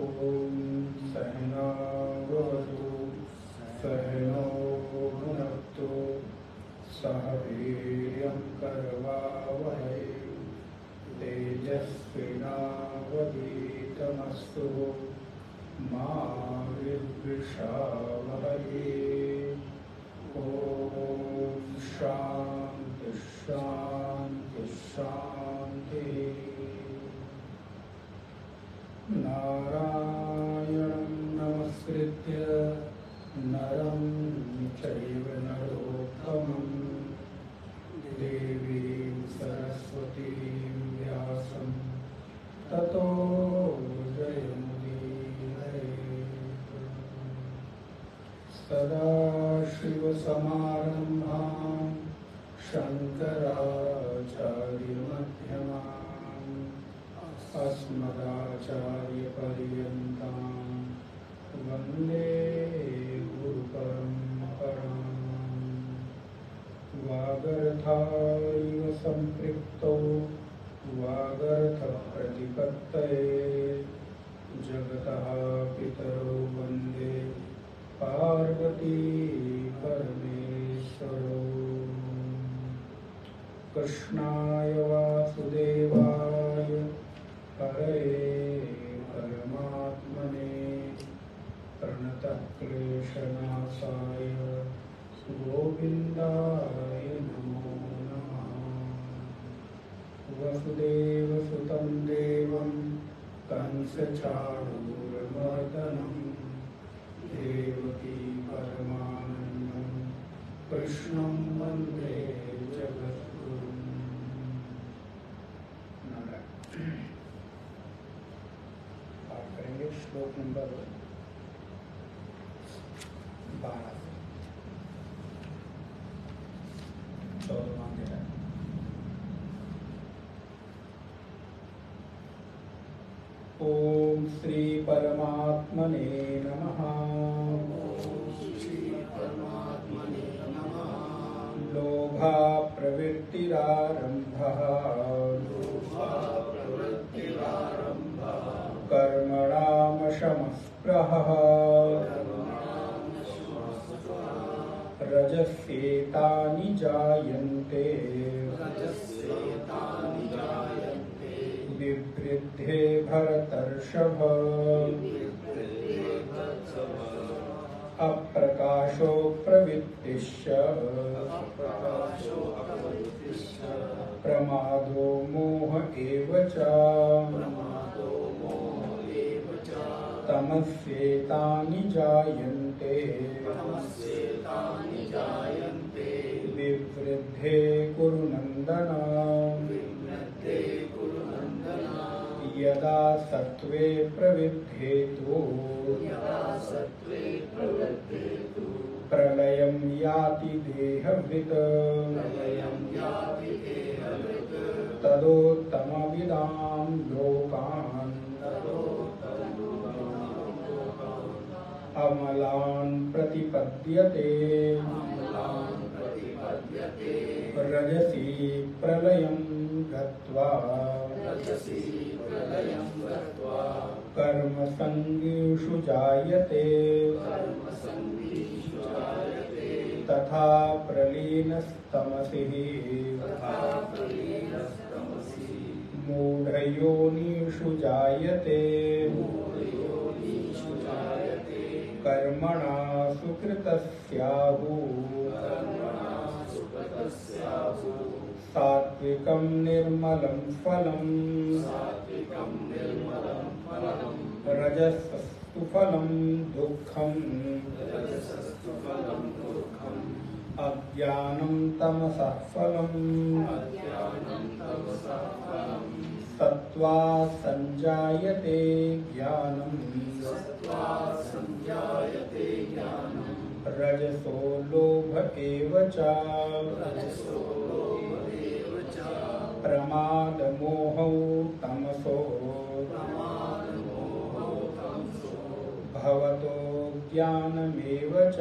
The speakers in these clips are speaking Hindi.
ओम सहना भवतु सहनो भुनक्तु सह वीर्यं करवावहै तेजस्विनावधीतमस्तु मा विद्विषावहै। ओम शांति शांति शांति। नारायणं नमस्कृत्य नरं चैव नरोत्तमं देवीं सरस्वतीं व्यासं ततो जयमुदीरयेत्। सदाशिवसमारम्भां शङ्कराचार्यमध्यमाम् अस्मदाचार्यपर्यन्तां वन्दे गुरुपरम्पराम्। वागर्थाविव सम्पृक्तौ वागर्थप्रतिपत्तये जगतः पितरौ वन्दे पार्वती परमेश्वरौ। कृष्णाय वासुदेवाय हरे परमात्मने प्रणतः क्लेशनाशाय गोविन्दाय नमो नमः। वसुदेवसुतं देवं कंसचाणूरमर्दनं देवकी परमानन्दं कृष्णं वन्दे जगद्गुरुम्। करेंगे श्लोक नंबर 12 से 14 है। ओम श्री परमात्मने नमः। लोभा प्रवृत्तिरारम्भः कर्मणामशमस्पृहः रजस्येतानि जायन्ते विवृद्धे भरतर्षभ। अप्रकाशो प्रवृत्तिश्च प्रमादो मोह एव च तमस्येतानि जायन्ते विवृद्धे कुरु नन्दन। यदा सत्त्वे प्रवृद्धेतु प्रलयं याति देहभृत् तदोत्तमविदां लोकान् अमलान् प्रतिपद्यते। रजसी प्रलयं गत्वा कर्मसङ्गीषु जायते तथा प्रलीनस्तमसि मूढयोनिषु जायते कर्मणा सुकृतस्याहु सात्विकं निर्मलं फलम् रजसस्तु फलं दुःखम् अज्ञानं तमसः फलम् सत्त्वात् संजायते ज्ञानम् रजसो लोभ एव च प्रमादमोहौ तमसो भवतो ज्ञानमेव च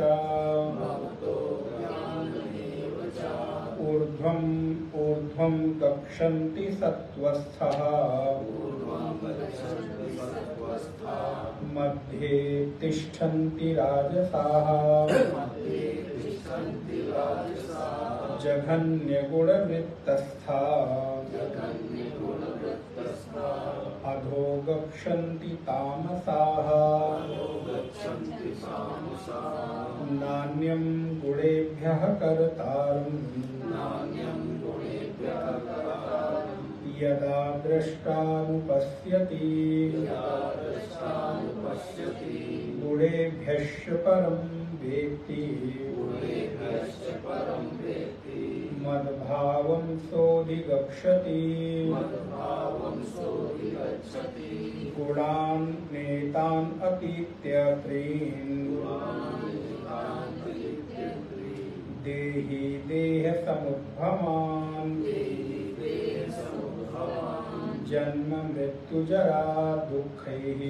ऊर्ध्वं गच्छन्ति सत्त्वस्थः मध्ये तिष्ठन्ति राजसाः जघन्यगुणवृत्तस्था अधो गच्छन्ति तामसाः नान्यं गुणेभ्यः कर्तारम् यदा द्रष्टानुपश्यति गुणेभ्यश्च परं वेत्ति मद्भावं सोऽधिगच्छति गुणान् नेतान् अतीत्य त्रीन् देहि देहसमुद्भवान् जन्म मृत्यु जरा दुःखैः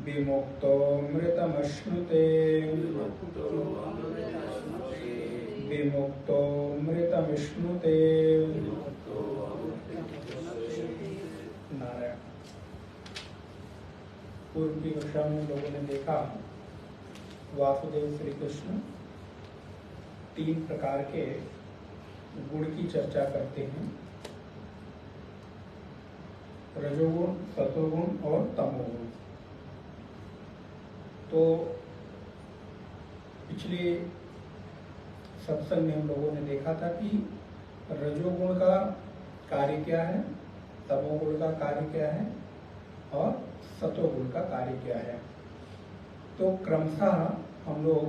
विमुक्तो मृतमश्नुते विमुक्तो मृतमिश्नुते। नारायण। पूर्व की कक्षा में लोगों ने देखा वासुदेव श्री कृष्ण 3 प्रकार के गुण की चर्चा करते हैं, रजोगुण, सतोगुण और तमोगुण। तो पिछले सत्संग में हम लोगों ने देखा था कि रजोगुण का कार्य क्या है, तमोगुण का कार्य क्या है और सतोगुण का कार्य क्या है। तो क्रमशः हम लोग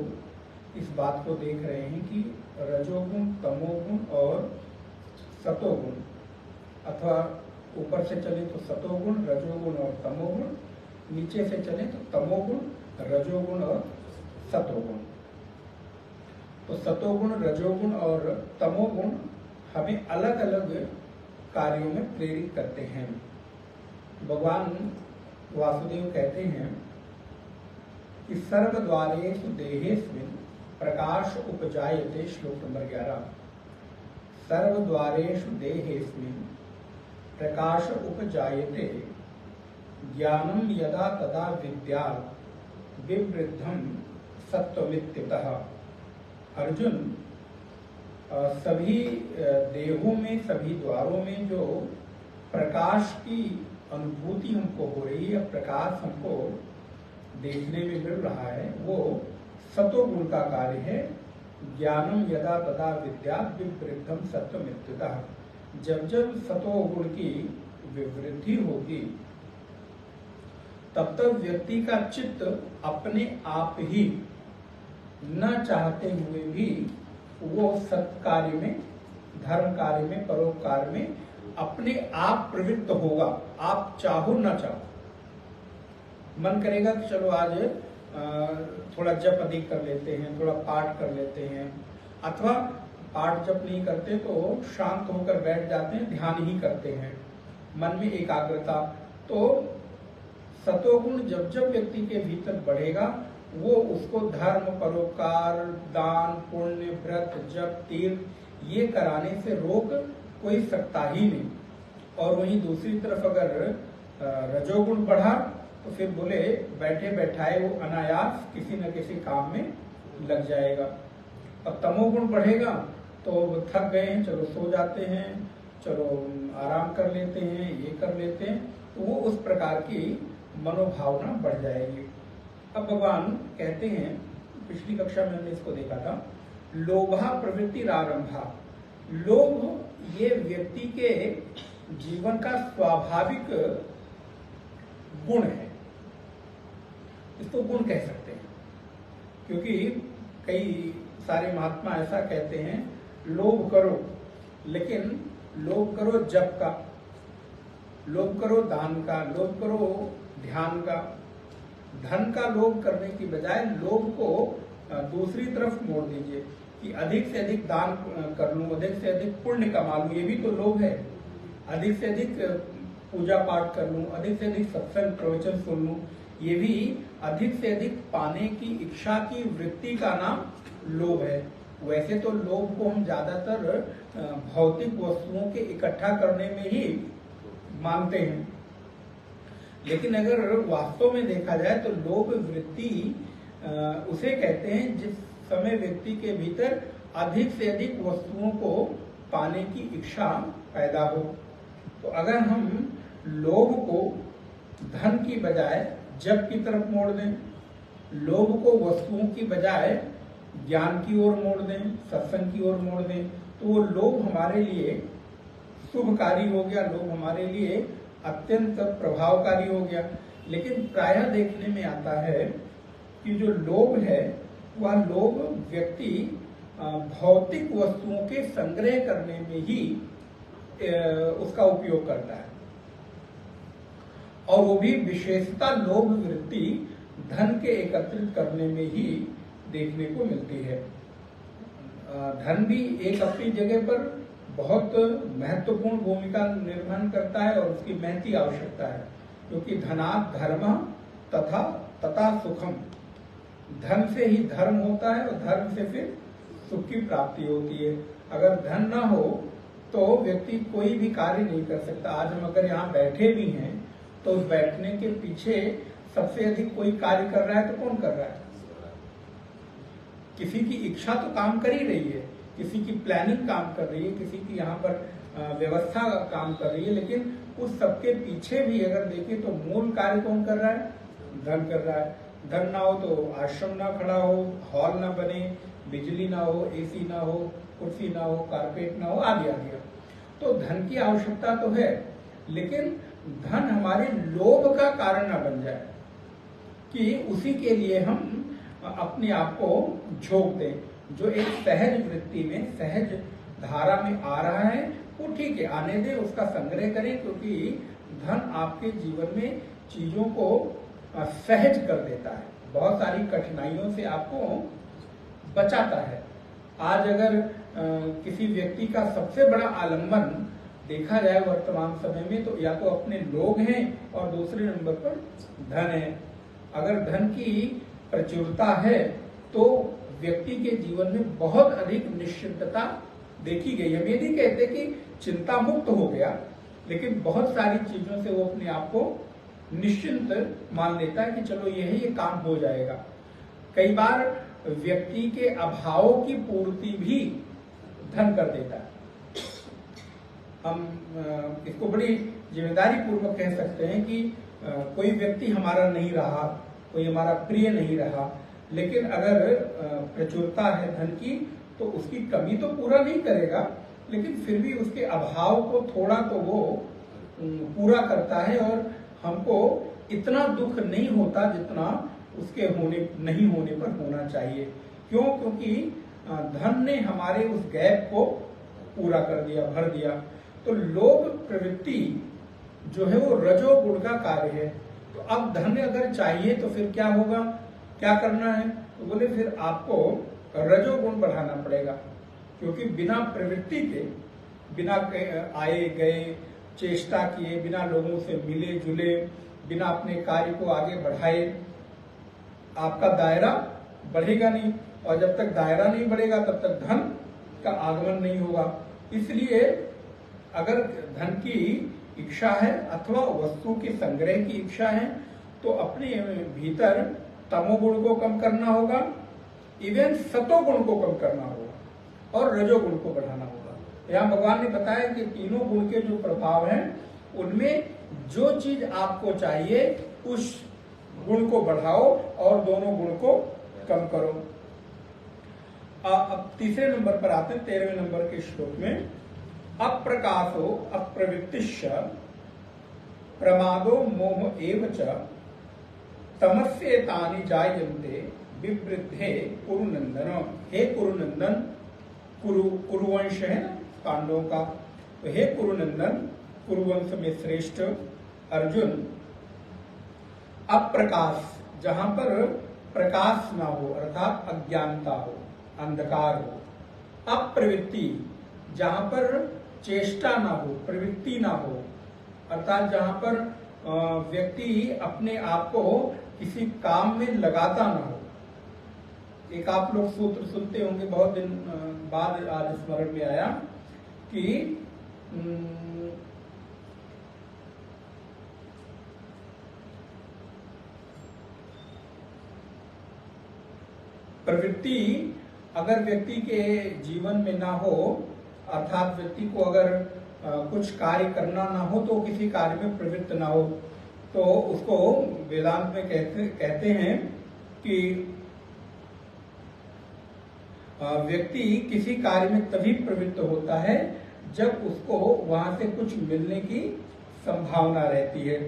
इस बात को देख रहे हैं कि रजोगुण, तमोगुण और सतोगुण, अथवा ऊपर से चले तो सतोगुण, रजोगुण और तमोगुण, नीचे से चले तो तमोगुण, रजोगुण और सतोगुण। तो सतोगुण, रजोगुण और तमोगुण हमें अलग अलग कार्यों में प्रेरित करते हैं। भगवान वासुदेव कहते हैं कि सर्वद्वारेषु देहेस्मिन् प्रकाश उपजायते, श्लोक नंबर 11। सर्वद्वारेषु देहेस्मिन् प्रकाश उपजायते ज्ञानं यदा तदा विद्यात् विवृद्धं सत्त्वमित्युतः। अर्जुन, सभी देहों में, सभी द्वारों में जो प्रकाश की अनुभूति हमको हो रही है, प्रकाश हमको देखने में मिल रहा है, वो सतोगुण का कार्य है। ज्ञानम यदा तदा विद्यात् विवृद्धं सत्त्वमित्युतः। जब जब सतोगुण की विवृद्धि होगी तब तक व्यक्ति का चित्त अपने आप ही, न चाहते हुए भी, वो सत्कार्य में, धर्म कार्य में, परोपकार में अपने आप प्रवृत्त होगा। आप चाहो न चाहो, मन करेगा कि चलो आज थोड़ा जप अधिक कर लेते हैं, थोड़ा पाठ कर लेते हैं, अथवा पाठ जप नहीं करते तो शांत होकर बैठ जाते हैं, ध्यान ही करते हैं, मन में एकाग्रता। तो सतोगुण जब जब व्यक्ति के भीतर बढ़ेगा, वो उसको धर्म, परोपकार, दान, पुण्य, व्रत, जप, तीर्थ ये कराने से रोक कोई सकता ही नहीं। और वहीं दूसरी तरफ अगर रजोगुण बढ़ा तो फिर बोले बैठे बैठाए वो अनायास किसी न किसी काम में लग जाएगा। अब तमोगुण बढ़ेगा तो थक गए हैं, चलो सो जाते हैं, चलो आराम कर लेते हैं, ये कर लेते हैं, तो वो उस प्रकार की मनोभावना बढ़ जाएगी। अब भगवान कहते हैं, पिछली कक्षा में हमने इसको देखा था, लोभा प्रवृत्ति आरंभा। लोभ ये व्यक्ति के जीवन का स्वाभाविक गुण है, इसको गुण कह सकते हैं, क्योंकि कई सारे महात्मा ऐसा कहते हैं, लोभ करो, लेकिन लोभ करो जप का, लोभ करो दान का, लोभ करो ध्यान का। धन का लोभ करने की बजाय लोभ को दूसरी तरफ मोड़ दीजिए कि अधिक से अधिक दान कर लूं, अधिक से अधिक पुण्य कमा लूं, ये भी तो लोभ है। अधिक से अधिक पूजा पाठ कर लूं, अधिक से अधिक सत्संग प्रवचन सुन लूं, ये भी अधिक से अधिक पाने की इच्छा की वृत्ति का नाम लोभ है। वैसे तो लोभ को हम ज्यादातर भौतिक वस्तुओं के इकट्ठा करने में ही मानते हैं, लेकिन अगर वास्तव में देखा जाए तो लोभ वृत्ति उसे कहते हैं जिस समय व्यक्ति के भीतर अधिक से अधिक वस्तुओं को पाने की इच्छा पैदा हो। तो अगर हम लोभ को धन की बजाय जप की तरफ मोड़ दें, लोभ को वस्तुओं की बजाय ज्ञान की ओर मोड़ दें, सत्संग की ओर मोड़ दें, तो वो लोभ हमारे लिए शुभकारी हो गया, लोभ हमारे लिए अत्यंत प्रभावकारी हो गया। लेकिन प्रायः देखने में आता है कि जो लोभ है वह लोभ व्यक्ति भौतिक वस्तुओं के संग्रह करने में ही उसका उपयोग करता है, और वो भी विशेषता लोभ वृत्ति धन के एकत्रित करने में ही देखने को मिलती है। धन भी एक अपनी जगह पर बहुत महत्वपूर्ण भूमिका निर्वहन करता है और उसकी महती आवश्यकता है, क्योंकि धनात् धर्म तथा सुखम, धन से ही धर्म होता है और धर्म से फिर सुख की प्राप्ति होती है। अगर धन ना हो तो व्यक्ति कोई भी कार्य नहीं कर सकता। आज हम अगर यहाँ बैठे भी हैं तो उस बैठने के पीछे सबसे अधिक कोई कार्य कर रहा है तो कौन कर रहा है? किसी की इच्छा तो काम कर ही रही है, किसी की प्लानिंग काम कर रही है, किसी की यहाँ पर व्यवस्था काम कर रही है, लेकिन उस सबके पीछे भी अगर देखें तो मूल कार्य कौन कर रहा है? धन कर रहा है। धन ना हो तो आश्रम ना खड़ा हो, हॉल ना बने, बिजली ना हो, एसी ना हो, कुर्सी ना हो, कारपेट ना हो, आदि आदि। तो धन की आवश्यकता तो है, लेकिन धन हमारे लोभ का कारण ना बन जाए कि उसी के लिए हम अपने आप को झोंक दें। जो एक सहज वृत्ति में, सहज धारा में आ रहा है वो ठीक है, आने दें, उसका संग्रह करें, क्योंकि धन आपके जीवन में चीजों को सहज कर देता है, बहुत सारी कठिनाइयों से आपको बचाता है। आज अगर किसी व्यक्ति का सबसे बड़ा आलंबन देखा जाए वर्तमान समय में, तो या तो अपने लोग हैं और दूसरे नंबर पर धन है। अगर धन की प्रचुरता है तो व्यक्ति के जीवन में बहुत अधिक निश्चिंतता देखी गई है। हम ये नहीं कहते कि चिंता मुक्त हो गया, लेकिन बहुत सारी चीजों से वो अपने आप को निश्चिंत मान लेता है कि चलो यही ये काम हो जाएगा। कई बार व्यक्ति के अभावों की पूर्ति भी धन कर देता है। हम इसको बड़ी जिम्मेदारी पूर्वक कह सकते हैं कि कोई व्यक्ति हमारा नहीं रहा, कोई हमारा प्रिय नहीं रहा, लेकिन अगर प्रचुरता है धन की तो उसकी कमी तो पूरा नहीं करेगा, लेकिन फिर भी उसके अभाव को थोड़ा तो वो पूरा करता है, और हमको इतना दुख नहीं होता जितना उसके नहीं होने पर होना चाहिए। क्यों? क्योंकि धन ने हमारे उस गैप को पूरा कर दिया, भर दिया। तो लोभ प्रवृत्ति जो है वो रजोगुण का कार्य है। तो अब धन अगर चाहिए तो फिर क्या होगा, क्या करना है? तो बोले फिर आपको रजोगुण बढ़ाना पड़ेगा, क्योंकि बिना प्रवृत्ति के, बिना आए गए, चेष्टा किए, बिना लोगों से मिले जुले, बिना अपने कार्य को आगे बढ़ाए आपका दायरा बढ़ेगा नहीं, और जब तक दायरा नहीं बढ़ेगा तब तक धन का आगमन नहीं होगा। इसलिए अगर धन की इच्छा है अथवा वस्तु के संग्रह की इच्छा है तो अपने भीतर तमोगुण को कम करना होगा, इवन सतोगुण को कम करना होगा और रजोगुण को बढ़ाना होगा। यहाँ भगवान ने बताया कि तीनों गुण के जो प्रभाव हैं उनमें जो चीज आपको चाहिए उस गुण को बढ़ाओ और दोनों गुण को कम करो। अब तीसरे नंबर पर आते हैं, 13वें नंबर के श्लोक में, अप्रकाशो अप्रवृत्तिश्च प्रमादो मोह एव च तमस्येतानि जायन्ते विवृद्धे कुरुनंदन, हे कुरुनंदन, कुरुवंश है ना पांडवों का, तो हे कुरुनंदन, कुरुवंश में श्रेष्ठ अर्जुन, अप्रकाश, जहां पर प्रकाश ना हो अर्थात अज्ञानता हो, अंधकार हो, अप्रवृत्ति, जहां पर चेष्टा ना हो, प्रवृत्ति ना हो, अर्थात जहां पर व्यक्ति अपने आप को किसी काम में लगाता ना हो। एक आप लोग सूत्र सुनते होंगे, बहुत दिन बाद आज स्मरण में आया कि प्रवृत्ति अगर व्यक्ति के जीवन में ना हो, अर्थात व्यक्ति को अगर कुछ कार्य करना ना हो तो किसी कार्य में प्रवृत्त ना हो, तो उसको वेदांत में कहते हैं कि व्यक्ति किसी कार्य में तभी प्रवृत्त होता है जब उसको वहां से कुछ मिलने की संभावना रहती है,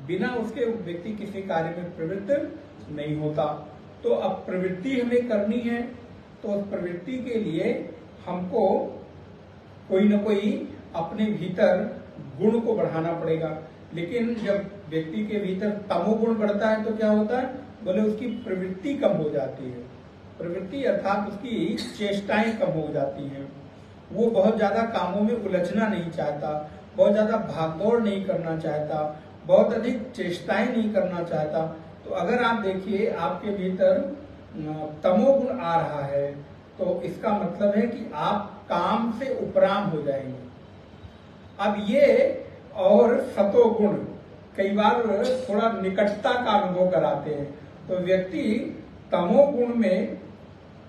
बिना उसके व्यक्ति किसी कार्य में प्रवृत्त नहीं होता। तो अब प्रवृत्ति हमें करनी है, तो उस प्रवृत्ति के लिए हमको कोई न कोई अपने भीतर गुण को बढ़ाना पड़ेगा। लेकिन जब व्यक्ति के भीतर तमोगुण बढ़ता है तो क्या होता है, बोले उसकी प्रवृत्ति कम हो जाती है। प्रवृत्ति अर्थात उसकी चेष्टाएं कम हो जाती हैं, वो बहुत ज्यादा कामों में उलझना नहीं चाहता, बहुत ज्यादा भागदौड़ नहीं करना चाहता, बहुत अधिक चेष्टाएं नहीं करना चाहता। तो अगर आप देखिए आपके भीतर तमोगुण आ रहा है तो इसका मतलब है कि आप काम से उपराम हो जाएंगे। अब ये और सतोगुण कई बार थोड़ा निकटता का अनुभव कराते हैं, तो व्यक्ति तमोगुण में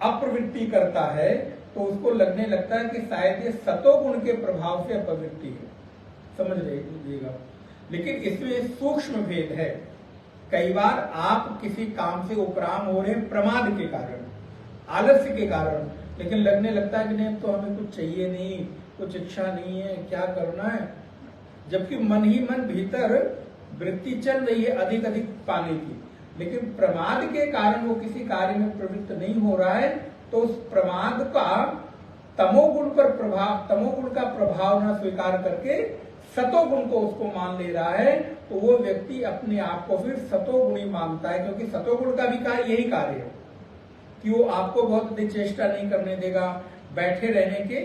अप्रवृत्ति करता है तो उसको लगने लगता है कि शायद ये सतोगुण के प्रभाव से अप्रवृत्ति है, समझ लीजिएगा। लेकिन इसमें सूक्ष्म भेद है। कई बार आप किसी काम से उपराम हो रहे हैं प्रमाद के कारण, आलस्य के कारण, लेकिन लगने लगता है कि नहीं तो हमें कुछ चाहिए नहीं, कुछ इच्छा नहीं है, क्या करना है, जबकि मन ही मन भीतर वृत्ति चल रही है अधिक अधिक पाने की, लेकिन प्रमाद के कारण वो किसी कार्य में प्रवृत्त नहीं हो रहा है। तो उस प्रमाद का तमोगुण पर प्रभाव, तमोगुण का प्रभाव न स्वीकार करके सतोगुण को उसको मान ले रहा है, तो वो व्यक्ति अपने आप को फिर सतोगुणी मानता है, क्योंकि सतोगुण का भी कार्य यही कार्य है कि वो आपको बहुत अधिक चेष्टा नहीं करने देगा बैठे रहने के।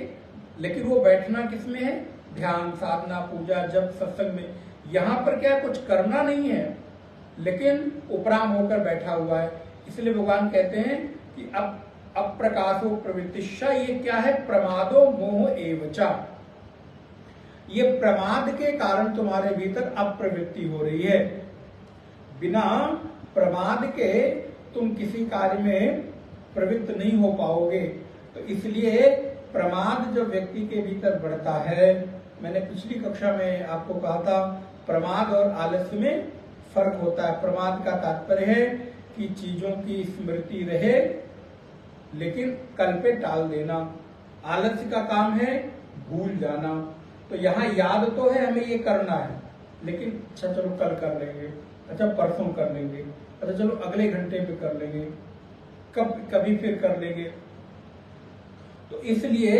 लेकिन वो बैठना किसमें है, ध्यान, साधना, पूजा, जप, सत्संग में। यहाँ पर क्या कुछ करना नहीं है, लेकिन उपराम होकर बैठा हुआ है। इसलिए भगवान कहते हैं कि अब अप्रकाशो प्रवृत्तिशा, ये क्या है, प्रमादो मोह एवचा, ये प्रमाद के कारण तुम्हारे भीतर अप्रवृत्ति हो रही है। बिना प्रमाद के तुम किसी कार्य में प्रवृत्त नहीं हो पाओगे। तो इसलिए प्रमाद जब व्यक्ति के भीतर बढ़ता है, मैंने पिछली कक्षा में आपको कहा था प्रमाद और आलस्य में फर्क होता है। प्रमाद का तात्पर्य है कि चीजों की स्मृति रहे लेकिन कल पे टाल देना, आलस्य का काम है भूल जाना। तो यहाँ याद तो है हमें ये करना है, लेकिन अच्छा चलो कल कर लेंगे, अच्छा परसों कर लेंगे, अच्छा चलो अगले घंटे पे कर लेंगे, कभी फिर कर लेंगे। तो इसलिए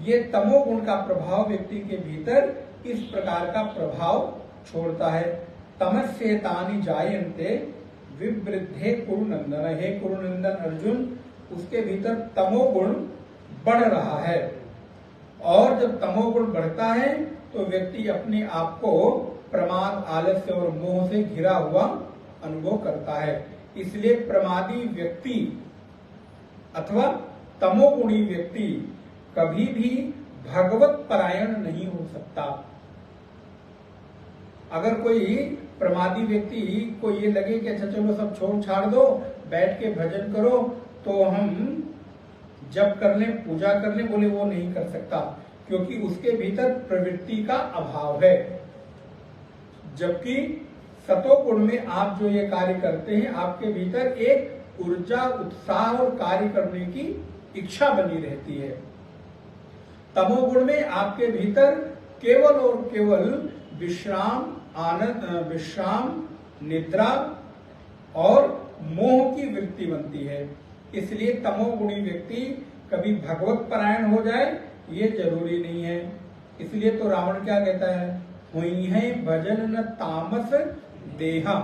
ये तमोगुण का प्रभाव व्यक्ति के भीतर इस प्रकार का प्रभाव छोड़ता है। तमस्येतानि जायन्ते विवृद्धे कुरुनंदन, हे कुरुनंदन अर्जुन, उसके भीतर तमोगुण बढ़ रहा है। और जब तमोगुण बढ़ता है तो व्यक्ति अपने आप को प्रमाद, आलस्य और मोह से घिरा हुआ अनुभव करता है। इसलिए प्रमादी व्यक्ति अथवा तमोगुणी व्यक्ति कभी भी भगवत परायण नहीं हो सकता। अगर कोई प्रमादी व्यक्ति को ये लगे कि अच्छा चलो सब छोड़ छाड़ दो, बैठ के भजन करो, तो हम जब कर लें, पूजा कर लें, बोले वो नहीं कर सकता, क्योंकि उसके भीतर प्रवृत्ति का अभाव है। जबकि सतोगुण में आप जो ये कार्य करते हैं, आपके भीतर एक ऊर्जा, उत्साह और कार्य करने की इच्छा बनी रहती है। तमोगुण में आपके भीतर केवल और केवल विश्राम, आनंद, विश्राम, निद्रा और मोह की वृत्ति बनती है। इसलिए तमोगुणी व्यक्ति कभी भगवत परायण हो जाए ये जरूरी नहीं है। इसलिए तो रावण क्या कहता है, हुई है भजन न तामस देहा,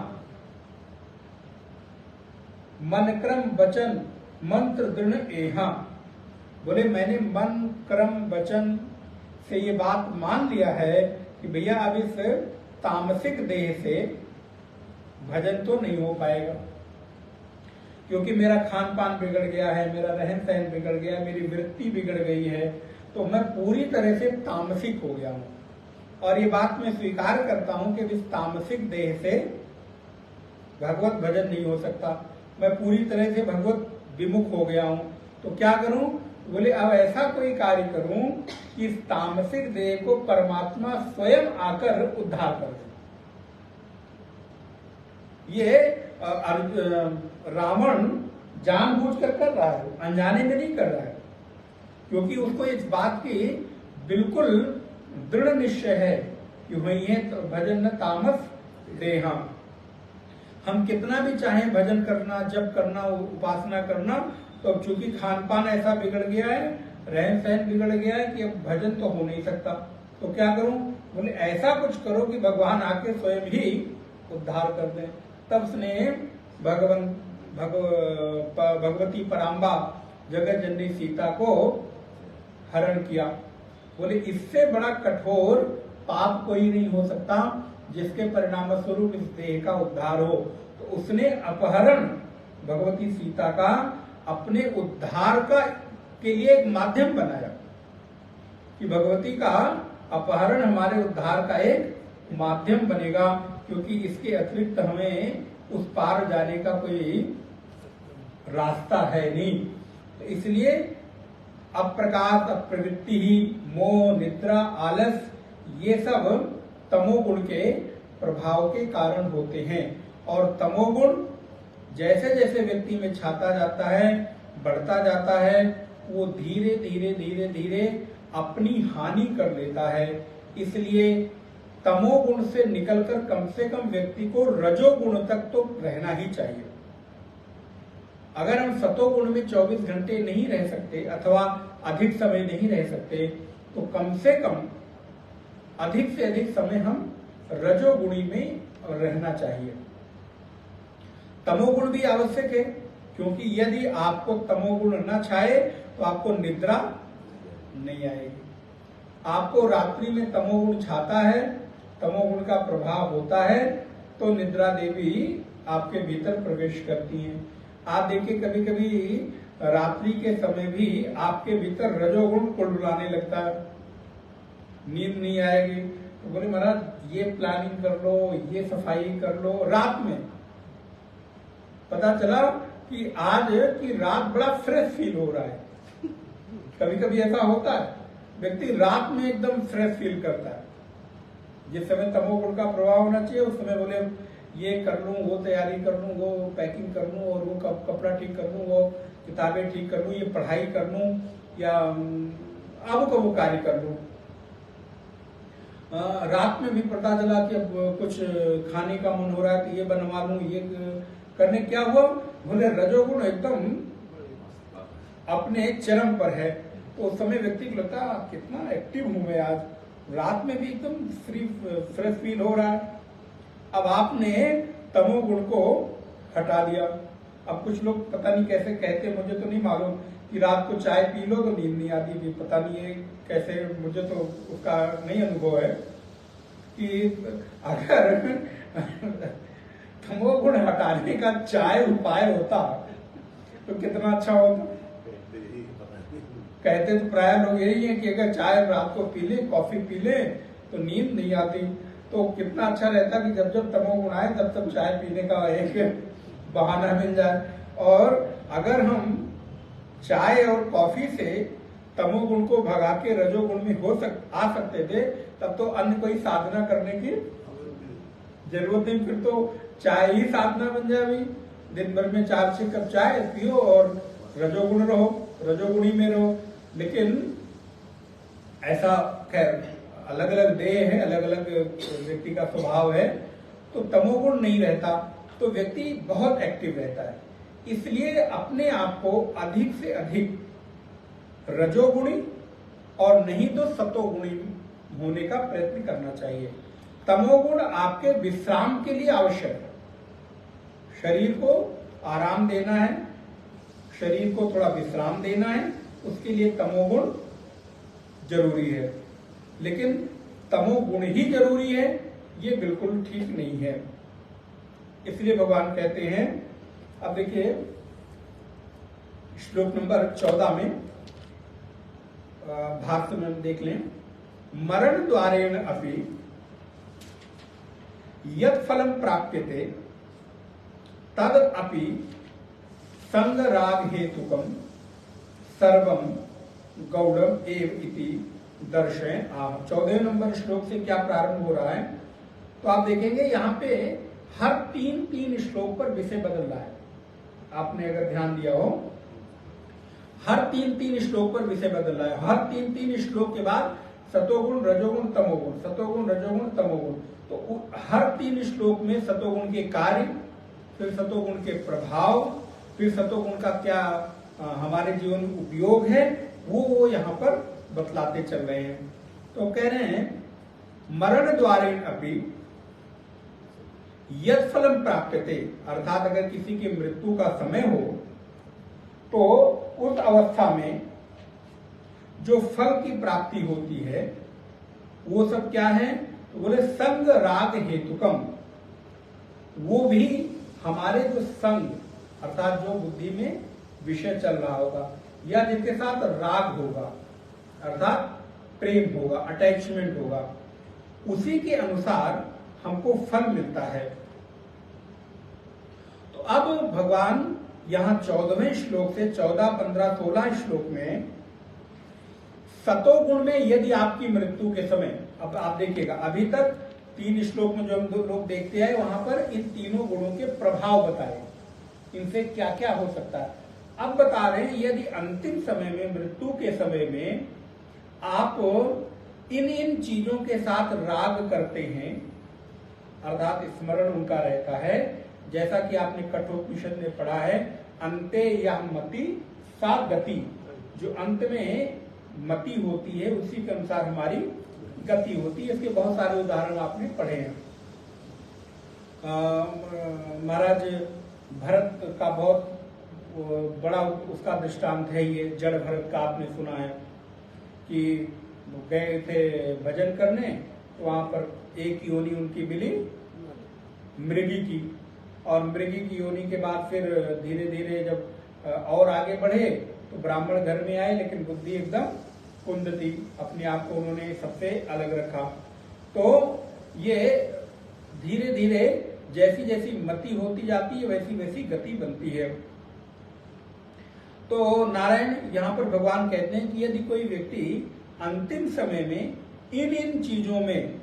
मन क्रम वचन मंत्र दृढ़ एहा। बोले मैंने मन क्रम वचन से ये बात मान लिया है कि भैया अब इस तामसिक देह से भजन तो नहीं हो पाएगा, क्योंकि मेरा खान पान बिगड़ गया है, मेरा रहन सहन बिगड़ गया है, मेरी वृत्ति बिगड़ गई है, तो मैं पूरी तरह से तामसिक हो गया हूं। और ये बात मैं स्वीकार करता हूं कि इस तामसिक देह से भगवत भजन नहीं हो सकता, मैं पूरी तरह से भगवत विमुख हो गया हूं। तो क्या करूं? बोले अब ऐसा कोई कार्य करूं कि इस तामसिक देह को परमात्मा स्वयं आकर उद्धार कर दे। ये रावण जानबूझकर कर रहा है, अनजाने में नहीं कर रहा है, क्योंकि उसको इस बात की बिल्कुल दृढ़ निश्चय है कि वही है तो भजन न तामस देहा। हम कितना भी चाहें भजन करना, जप करना, उपासना करना, तो अब चूंकि खान पान ऐसा बिगड़ गया है, रहन सहन बिगड़ गया है कि अब भजन तो हो नहीं सकता। तो क्या करूं? बोले ऐसा कुछ करो कि भगवान आके स्वयं ही उद्धार कर दें। तब उसने भगवती पराम्बा जगत जननी सीता को हरण किया। बोले इससे बड़ा कठोर पाप कोई नहीं हो सकता जिसके परिणाम स्वरूप इस देह का उद्धार हो। तो उसने अपहरण भगवती सीता का अपने उद्धार के लिए एक माध्यम बनाया कि भगवती का अपहरण हमारे उद्धार का एक माध्यम बनेगा, क्योंकि इसके अतिरिक्त हमें उस पार जाने का कोई रास्ता है नहीं। तो इसलिए अप्रकाश, अप्रवृत्ति ही, मोह, निद्रा, आलस, ये सब तमोगुण के प्रभाव के कारण होते हैं। और तमोगुण जैसे जैसे व्यक्ति में छाता जाता है, बढ़ता जाता है, वो धीरे धीरे धीरे धीरे अपनी हानि कर लेता है। इसलिए तमोगुण से निकलकर कम से कम व्यक्ति को रजोगुण तक तो रहना ही चाहिए। अगर हम सतोगुण में 24 घंटे नहीं रह सकते अथवा अधिक समय नहीं रह सकते, तो कम से कम अधिक से अधिक समय हम रजोगुणी में रहना चाहिए। तमोगुण भी आवश्यक है, क्योंकि यदि आपको तमोगुण न छाए तो आपको निद्रा नहीं आएगी। आपको रात्रि में तमोगुण छाता है, तमोगुण का प्रभाव होता है, तो निद्रा देवी आपके भीतर प्रवेश करती हैं। आप देखिए कभी कभी रात्रि के समय भी आपके भीतर रजोगुण कुड़कुड़ाने लगता है, नींद नहीं आएगी। तो बोले महाराज ये प्लानिंग कर लो, ये सफाई कर लो। रात में पता चला कि आज की रात बड़ा फ्रेश फील हो रहा है। कभी कभी ऐसा होता है, व्यक्ति रात में एकदम फ्रेश फील करता है। जिस समय तमोगुण का प्रभाव होना चाहिए उस समय बोले ये कर लूं, वो तैयारी कर लूं, वो पैकिंग कर लूं, और वो कपड़ा ठीक कर लूं, वो किताबें ठीक कर लूं, ये पढ़ाई कर लूं, या अब वो कार्य कर लूं। रात में भी पता चला कि अब कुछ खाने का मन हो रहा है तो ये बनवा लूं, ये करने। क्या हुआ? बोले रजोगुण एकदम अपने चरम पर है। तो उस समय व्यक्ति को लगता है कितना एक्टिव हूं मैं आज, रात में भी एकदम फ्रेश फील हो रहा है। अब आपने तमोगुण को हटा दिया। अब कुछ लोग पता नहीं कैसे कहते, मुझे तो नहीं मालूम, कि रात को चाय पी लो तो नींद नहीं आती भी, पता नहीं है कैसे, मुझे तो उसका नहीं अनुभव है। कि अगर तमोगुण हटाने का चाय उपाय होता तो कितना अच्छा होता। कहते तो प्राय लोग यही है कि अगर चाय रात को पी ले, कॉफी पी ले तो नींद नहीं आती। तो कितना अच्छा रहता कि जब जब तमोगुण आए तब तब चाय पीने का एक बहाना मिल जाए। और अगर हम चाय और कॉफी से तमोगुण को भगा के रजोगुण में आ सकते थे, तब तो अन्य कोई साधना करने की जरूरत नहीं। फिर तो चाय ही साधना बन जाए। भाई दिन भर में 4-6 कप चाय पियो और रजोगुण रहो, रजोगुणी में रहो। लेकिन ऐसा खैर अलग अलग देह है, अलग अलग व्यक्ति का स्वभाव है, तो तमोगुण नहीं रहता। तो व्यक्ति बहुत एक्टिव रहता है। इसलिए अपने आप को अधिक से अधिक रजोगुणी और नहीं तो सतोगुणी होने का प्रयत्न करना चाहिए। तमोगुण आपके विश्राम के लिए आवश्यक है। शरीर को आराम देना है, शरीर को थोड़ा विश्राम देना है, उसके लिए तमोगुण जरूरी है। लेकिन तमोगुण ही जरूरी है ये बिल्कुल ठीक नहीं है। इसलिए भगवान कहते हैं, अब देखिए श्लोक नंबर 14 में भाष्य में देख लें, मरण द्वारेण अपि यत् फलम प्राप्यते तद अपि संग राग हेतुकम सर्वम गौड़म एव इति दर्शय आह। 14 नंबर श्लोक से क्या प्रारंभ हो रहा है, तो आप देखेंगे यहाँ पे हर तीन श्लोक पर विषय बदल रहा है। आपने अगर ध्यान दिया हो, हर तीन श्लोक पर विषय बदल रहा है। हर तीन श्लोक के बाद सतोगुण रजोगुण तमोगुण, सतोगुण रजोगुण तमोगुण। तो हर 3 श्लोक में सतोगुण के कार्य, फिर सतोगुण के प्रभाव, फिर सतोगुण का क्या हमारे जीवन में उपयोग है, वो यहाँ पर बतलाते चल रहे हैं। तो कह रहे हैं मरण द्वारेण अपि यत् फलम प्राप्यते, अर्थात अगर किसी की मृत्यु का समय हो तो उस अवस्था में जो फल की प्राप्ति होती है वो सब क्या है, तो बोले संग राग हेतुकम। वो भी हमारे जो संग अर्थात जो बुद्धि में विषय चल रहा होगा या जिसके साथ राग होगा अर्थात प्रेम होगा, अटैचमेंट होगा, उसी के अनुसार हमको फल मिलता है। तो अब भगवान यहां 14वें श्लोक से 14, 15, 16 श्लोक में सतोगुण में यदि आपकी मृत्यु के समय, अब आप देखिएगा अभी तक 3 श्लोक में जो हम लोग देखते हैं वहां पर इन तीनों गुणों के प्रभाव बताए, इनसे क्या क्या हो सकता है। अब बता रहे हैं यदि अंतिम समय में, मृत्यु के समय में आप इन चीजों के साथ राग करते हैं अर्थात स्मरण उनका रहता है, जैसा कि आपने कठोपनिषद में पढ़ा है, अंते या मति सा गति, जो अंत में मति होती है उसी के अनुसार हमारी गति होती है। इसके बहुत सारे उदाहरण आपने पढ़े हैं। महाराज भरत का बहुत बड़ा उसका दृष्टांत है, ये जड़ भरत का आपने सुना है कि गए थे भजन करने, तो वहां पर एक योनि उनकी मिली मृगी की, और मृगी की योनि के बाद फिर धीरे धीरे जब और आगे बढ़े तो ब्राह्मण घर में आए, लेकिन बुद्धि एकदम कुंद थी, अपने आप को उन्होंने सबसे अलग रखा। तो ये धीरे धीरे जैसी जैसी मति होती जाती है वैसी वैसी गति बनती है। तो नारायण यहाँ पर भगवान कहते हैं कि यदि कोई व्यक्ति अंतिम समय में इन चीजों में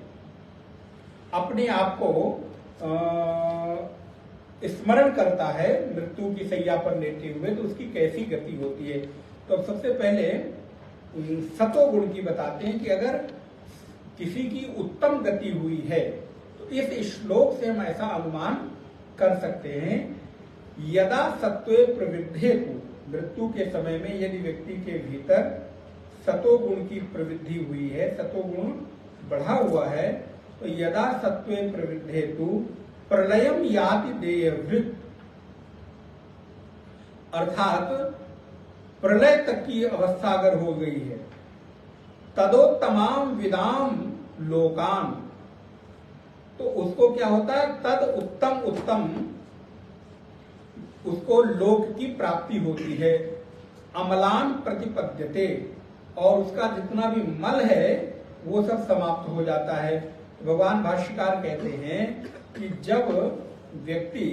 अपने आप को स्मरण करता है मृत्यु की सैया पर लेटे हुए, तो उसकी कैसी गति होती है। तो सबसे पहले सतोगुण की बताते हैं कि अगर किसी की उत्तम गति हुई है तो इस श्लोक से हम ऐसा अनुमान कर सकते हैं, यदा सत्वे प्रवृद्धे को, मृत्यु के समय में यदि व्यक्ति के भीतर सतोगुण की प्रवृद्धि हुई है, सतोगुण बढ़ा हुआ है, तो यदा सत्वे प्रवृद्धे तु प्रलयम याति देयवृत, अर्थात प्रलय तक की अवस्था अगर हो गई है, तदोत्तमाम विदाम लोकान, तो उसको क्या होता है, तद उत्तम उत्तम उसको लोक की प्राप्ति होती है। अमलान प्रतिपद्यते, और उसका जितना भी मल है वो सब समाप्त हो जाता है। भगवान भाष्यकार कहते हैं कि जब व्यक्ति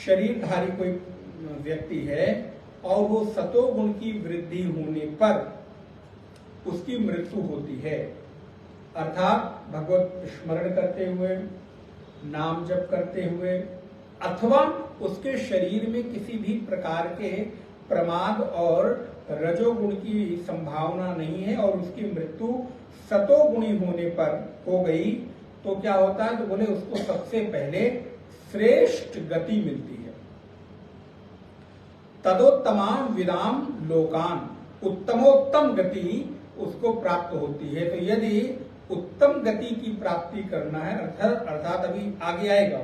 शरीरधारी कोई व्यक्ति है और वो सतोगुण की वृद्धि होने पर उसकी मृत्यु होती है, अर्थात भगवत स्मरण करते हुए, नाम जप करते हुए, अथवा उसके शरीर में किसी भी प्रकार के प्रमाद और रजोगुण की संभावना नहीं है और उसकी मृत्यु सतोगुणी होने पर हो गई, तो क्या होता है, तो बोले उसको सबसे पहले श्रेष्ठ गति मिलती है। तदोत्तमाम विदाम लोकान, उत्तमोत्तम गति उसको प्राप्त होती है। तो यदि उत्तम गति की प्राप्ति करना है, अर्थात अभी आगे आएगा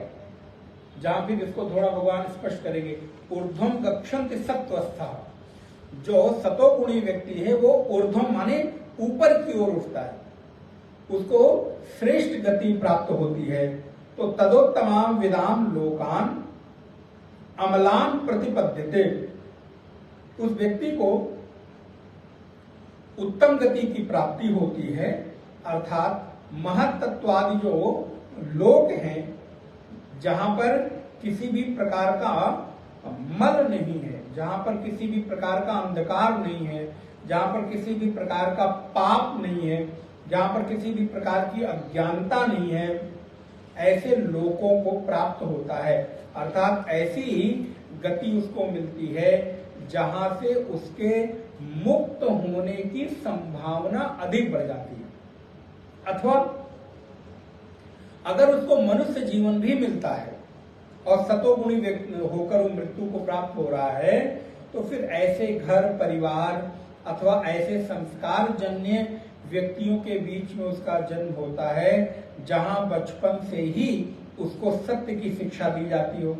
जहां फिर इसको थोड़ा भगवान स्पष्ट करेंगे, ऊर्ध्वम गच्छन्ति सत्वस्था, जो सतोगुणी व्यक्ति है वो ऊर्ध्वम माने ऊपर की ओर उठता है, उसको श्रेष्ठ गति प्राप्त होती है। तो तदोत्तमाम विदाम लोकान अमलान प्रतिपद्यते, उस व्यक्ति को उत्तम गति की प्राप्ति होती है, अर्थात महत्त्वादि जो लोक हैं, जहां पर किसी भी प्रकार का मल नहीं है, जहां पर किसी भी प्रकार का अंधकार नहीं है, जहां पर किसी भी प्रकार का पाप नहीं है, जहां पर किसी भी प्रकार की अज्ञानता नहीं है, ऐसे लोगों को प्राप्त होता है। अर्थात ऐसी गति उसको मिलती है जहां से उसके मुक्त होने की संभावना अधिक बढ़ जाती है। अथवा अगर उसको मनुष्य जीवन भी मिलता है और सतोगुणी होकर वो मृत्यु को प्राप्त हो रहा है, तो फिर ऐसे घर परिवार अथवा ऐसे संस्कार जन्य व्यक्तियों के बीच में उसका जन्म होता है जहां बचपन से ही उसको सत्य की शिक्षा दी जाती हो,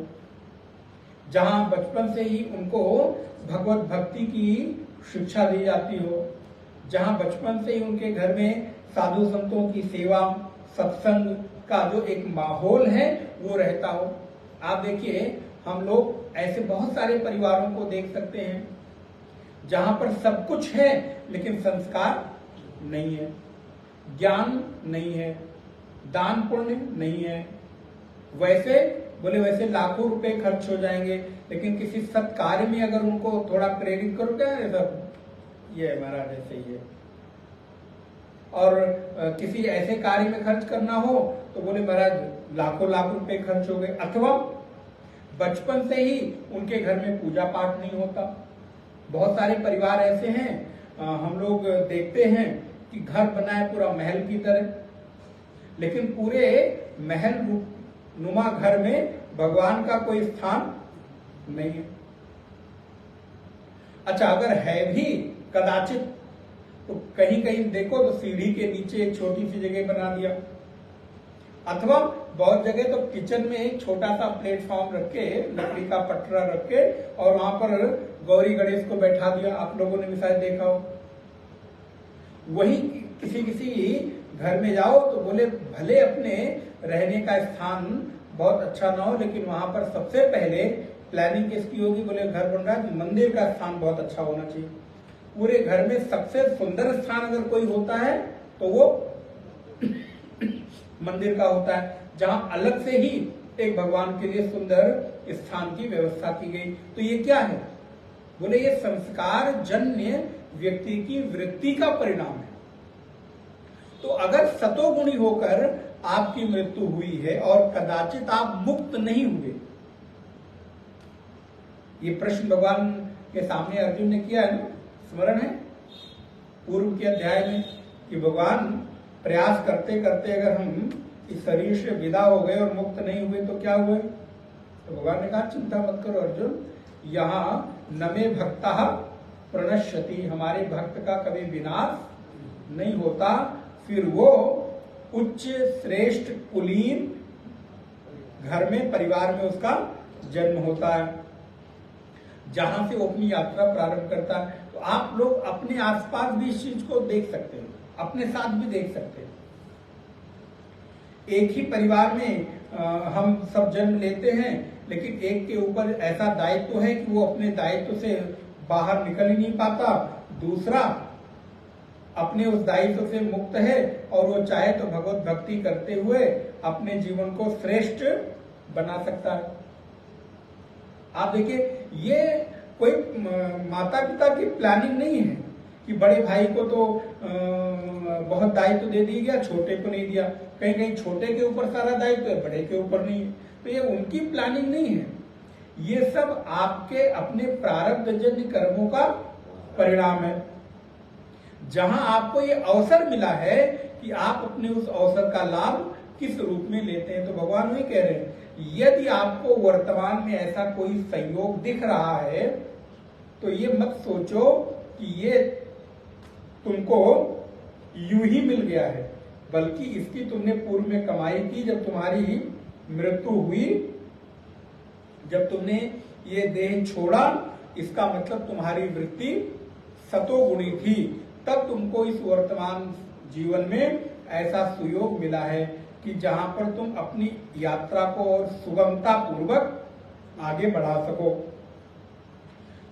जहां बचपन से ही उनको भगवत भक्ति की शिक्षा दी जाती हो, जहां बचपन से ही उनके घर में साधु संतों की सेवा सत्संग का जो एक माहौल है वो रहता हो। आप देखिए, हम लोग ऐसे बहुत सारे परिवारों को देख सकते हैं जहां पर सब कुछ है लेकिन संस्कार नहीं है, ज्ञान नहीं है, दान पुण्य नहीं है। वैसे लाखों रुपए खर्च हो जाएंगे, लेकिन किसी सत्कार्य में अगर उनको थोड़ा प्रेरित करो, क्या सब ये महाराज ऐसे ही है, और किसी ऐसे कार्य में खर्च करना हो तो बोले महाराज लाखों लाख रुपए खर्च हो गए। अथवा बचपन से ही उनके घर में पूजा पाठ नहीं होता। बहुत सारे परिवार ऐसे हैं, हम लोग देखते हैं कि घर बना है पूरा महल की तरह, लेकिन पूरे महल नुमा घर में भगवान का कोई स्थान नहीं है। अच्छा, अगर है भी कदाचित तो कहीं कहीं देखो तो सीढ़ी के नीचे एक छोटी सी जगह बना दिया, अथवा बहुत जगह तो किचन में एक छोटा सा प्लेटफॉर्म रख के, लकड़ी का पटरा रख के, और वहां पर गौरी गणेश को बैठा दिया। आप लोगों ने भी शायद देखा हो। वही किसी घर में जाओ तो बोले भले अपने रहने का स्थान बहुत अच्छा ना हो, लेकिन वहां पर सबसे पहले प्लानिंग किसकी होगी? बोले घर बन रहा है, मंदिर का स्थान बहुत अच्छा होना चाहिए। पूरे घर में सबसे सुंदर स्थान अगर कोई होता है तो वो मंदिर का होता है, जहां अलग से ही एक भगवान के लिए सुंदर स्थान की व्यवस्था की गई। तो ये क्या है? बोले ये संस्कार जन्य व्यक्ति की वृत्ति का परिणाम है। तो अगर सतोगुणी होकर आपकी मृत्यु हुई है और कदाचित आप मुक्त नहीं हुए, ये प्रश्न भगवान के सामने अर्जुन ने किया है ना, स्मरण है पूर्व के अध्याय में, कि भगवान प्रयास करते करते अगर हम इस शरीर से विदा हो गए और मुक्त नहीं हुए तो क्या हुए? तो भगवान ने कहा चिंता मत करो अर्जुन, यहाँ नमे भक्ता प्रणश्यति, हमारे भक्त का कभी विनाश नहीं होता। फिर वो उच्च श्रेष्ठ कुलीन घर में परिवार में उसका जन्म होता है, जहां से वो अपनी यात्रा प्रारंभ करता है। तो आप लोग अपने आसपास भी इस चीज को देख सकते हैं, अपने साथ भी देख सकते हैं। एक ही परिवार में हम सब जन्म लेते हैं, लेकिन एक के ऊपर ऐसा दायित्व है कि वो अपने दायित्व से बाहर निकल ही नहीं पाता, दूसरा अपने उस दायित्व से मुक्त है और वो चाहे तो भगवत भक्ति करते हुए अपने जीवन को श्रेष्ठ बना सकता है। आप देखिए, ये कोई माता पिता की प्लानिंग नहीं है कि बड़े भाई को तो बहुत दायित्व दे दिया गया, छोटे को नहीं दिया। कहीं कहीं छोटे के ऊपर सारा दायित्व है, बड़े के ऊपर नहीं है। तो ये उनकी प्लानिंग नहीं है, ये सब आपके अपने प्रारब्ध जन्य कर्मों का परिणाम है। जहां आपको ये अवसर मिला है कि आप अपने उस अवसर का लाभ किस रूप में लेते हैं। तो भगवान वही कह रहे हैं यदि आपको वर्तमान में ऐसा कोई संयोग दिख रहा है तो ये मत सोचो कि ये तुमको यूं ही मिल गया है, बल्कि इसकी तुमने पूर्व में कमाई की। जब तुम्हारी मृत्यु हुई, जब तुमने ये देह छोड़ा, इसका मतलब तुम्हारी वृत्ति सतोगुणी थी, तब तुमको इस वर्तमान जीवन में ऐसा सुयोग मिला है कि जहां पर तुम अपनी यात्रा को और सुगमता पूर्वक आगे बढ़ा सको।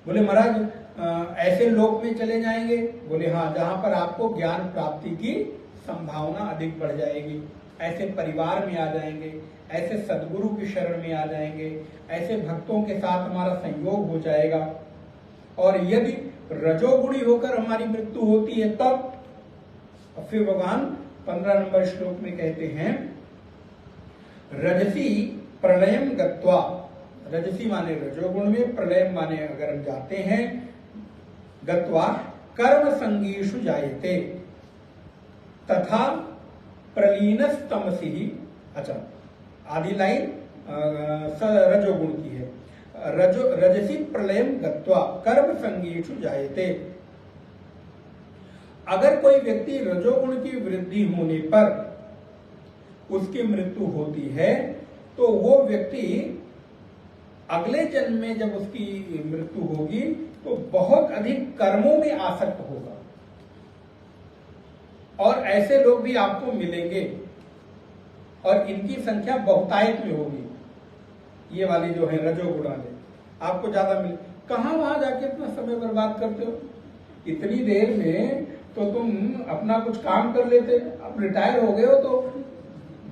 बोले महाराज ऐसे लोक में चले जाएंगे? बोले हाँ, जहां पर आपको ज्ञान प्राप्ति की संभावना अधिक बढ़ जाएगी। ऐसे परिवार में आ जाएंगे, ऐसे सदगुरु की शरण में आ जाएंगे, ऐसे भक्तों के साथ हमारा संयोग हो जाएगा। और यदि रजोगुणी होकर हमारी मृत्यु होती है तब फिर भगवान 15 नंबर श्लोक में कहते हैं, रजसी प्रलयम गत्वा, रजसी माने रजोगुण में, प्रलयम माने अगर हम जाते हैं, गत्वा कर्म संगीषु जायते तथा प्रलीनस्तमसी। अच्छा, आधी लाइन रजोगुण की है। रजसी प्रलयम गत्वा कर्म संगीषु जायते। अगर कोई व्यक्ति रजोगुण की वृद्धि होने पर उसकी मृत्यु होती है तो वो व्यक्ति अगले जन्म में जब उसकी मृत्यु होगी तो बहुत अधिक कर्मों में आसक्त होगा। और ऐसे लोग भी आपको मिलेंगे और इनकी संख्या बहुतायत में होगी। ये वाले जो है रजोगुण वाले आपको ज्यादा मिले। कहां वहां जाके अपना समय बर्बाद करते हो? इतनी देर में तो तुम अपना कुछ काम कर लेते। अब रिटायर हो गए हो तो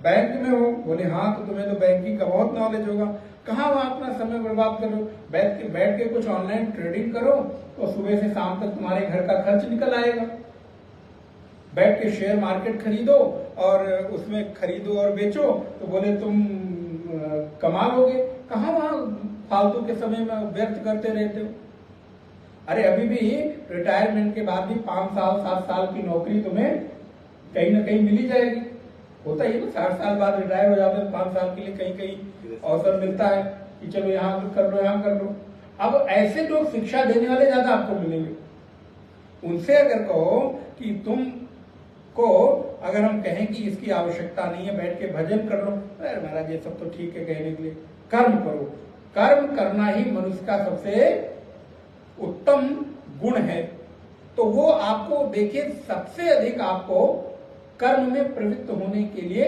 बैंक में हो। बोले हाँ, तो तुम्हें तो बैंकिंग का बहुत नॉलेज होगा। कहाँ वहां अपना समय बर्बाद करो? बैठ के कुछ ऑनलाइन ट्रेडिंग करो तो सुबह से शाम तक तुम्हारे घर का खर्च निकल आएगा। बैठ के शेयर मार्केट खरीदो और उसमें खरीदो और बेचो तो बोले तुम कमा लोगे। कहाँ वहां फालतू के समय में व्यर्थ करते रहते हो? अरे अभी भी रिटायरमेंट के बाद भी 5 साल 7 साल की नौकरी तुम्हें कहीं ना कहीं मिली जाएगी। होता ही है ना, 60 साल बाद रिटायर हो जाते हैं, 5 साल के लिए कहीं कहीं अवसर मिलता है कि चलो यहाँ कर लो, यहाँ कर लो। अब ऐसे लोग शिक्षा देने वाले ज्यादा आपको मिलेंगे। उनसे अगर कहो कि तुम को अगर हम कहें कि इसकी आवश्यकता नहीं है, बैठ के भजन कर लो, अरे महाराज ये सब तो ठीक है कहने के लिए। कर्म करो, कर्म करना ही मनुष्य का सबसे उत्तम गुण है। तो वो आपको देखिए सबसे अधिक आपको कर्म में प्रवृत्त होने के लिए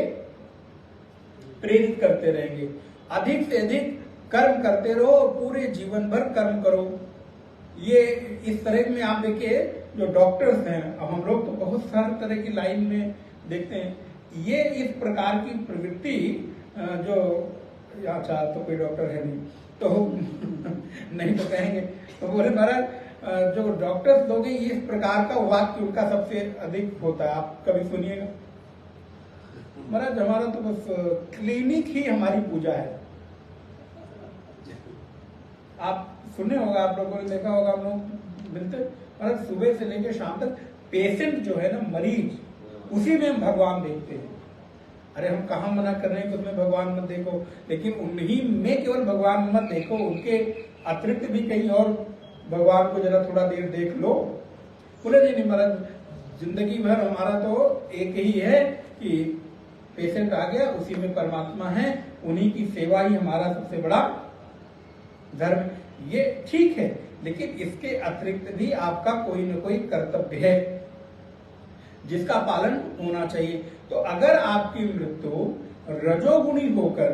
प्रेरित करते रहेंगे। अधिक से अधिक कर्म करते रहो, पूरे जीवन भर कर्म करो। ये इस तरह में आप देखिए जो डॉक्टर्स हैं, अब हम लोग तो बहुत सारे तरह की लाइन में देखते हैं, ये इस प्रकार की प्रवृत्ति जो अच्छा तो कोई डॉक्टर है नहीं तो नहीं तो कहेंगे तो बोले महाराज जो डॉक्टर्स लोग हैं इस प्रकार का वाक्य उनका सबसे अधिक होता है। आप कभी सुनिएगा महाराज हमारा तो बस क्लिनिक ही हमारी पूजा है। आप सुने होगा, आप लोगों ने देखा होगा, हम लोग मिलते महाराज सुबह से लेकर शाम तक पेशेंट जो है ना, मरीज, उसी में हम भगवान देखते हैं। अरे हम कहाँ मना कर रहे हैं कि उसमें भगवान मत देखो, लेकिन उन्हीं में केवल भगवान मत देखो, उनके अतिरिक्त भी कहीं और भगवान को जरा थोड़ा देर देख लो। बोले जी नहीं महाराज, जिंदगी भर हमारा तो एक ही है कि पेशेंट आ गया, उसी में परमात्मा है, उन्हीं की सेवा ही हमारा सबसे बड़ा धर्म। ये ठीक है, लेकिन इसके अतिरिक्त भी आपका कोई न कोई कर्तव्य है जिसका पालन होना चाहिए। तो अगर आपकी मृत्यु रजोगुणी होकर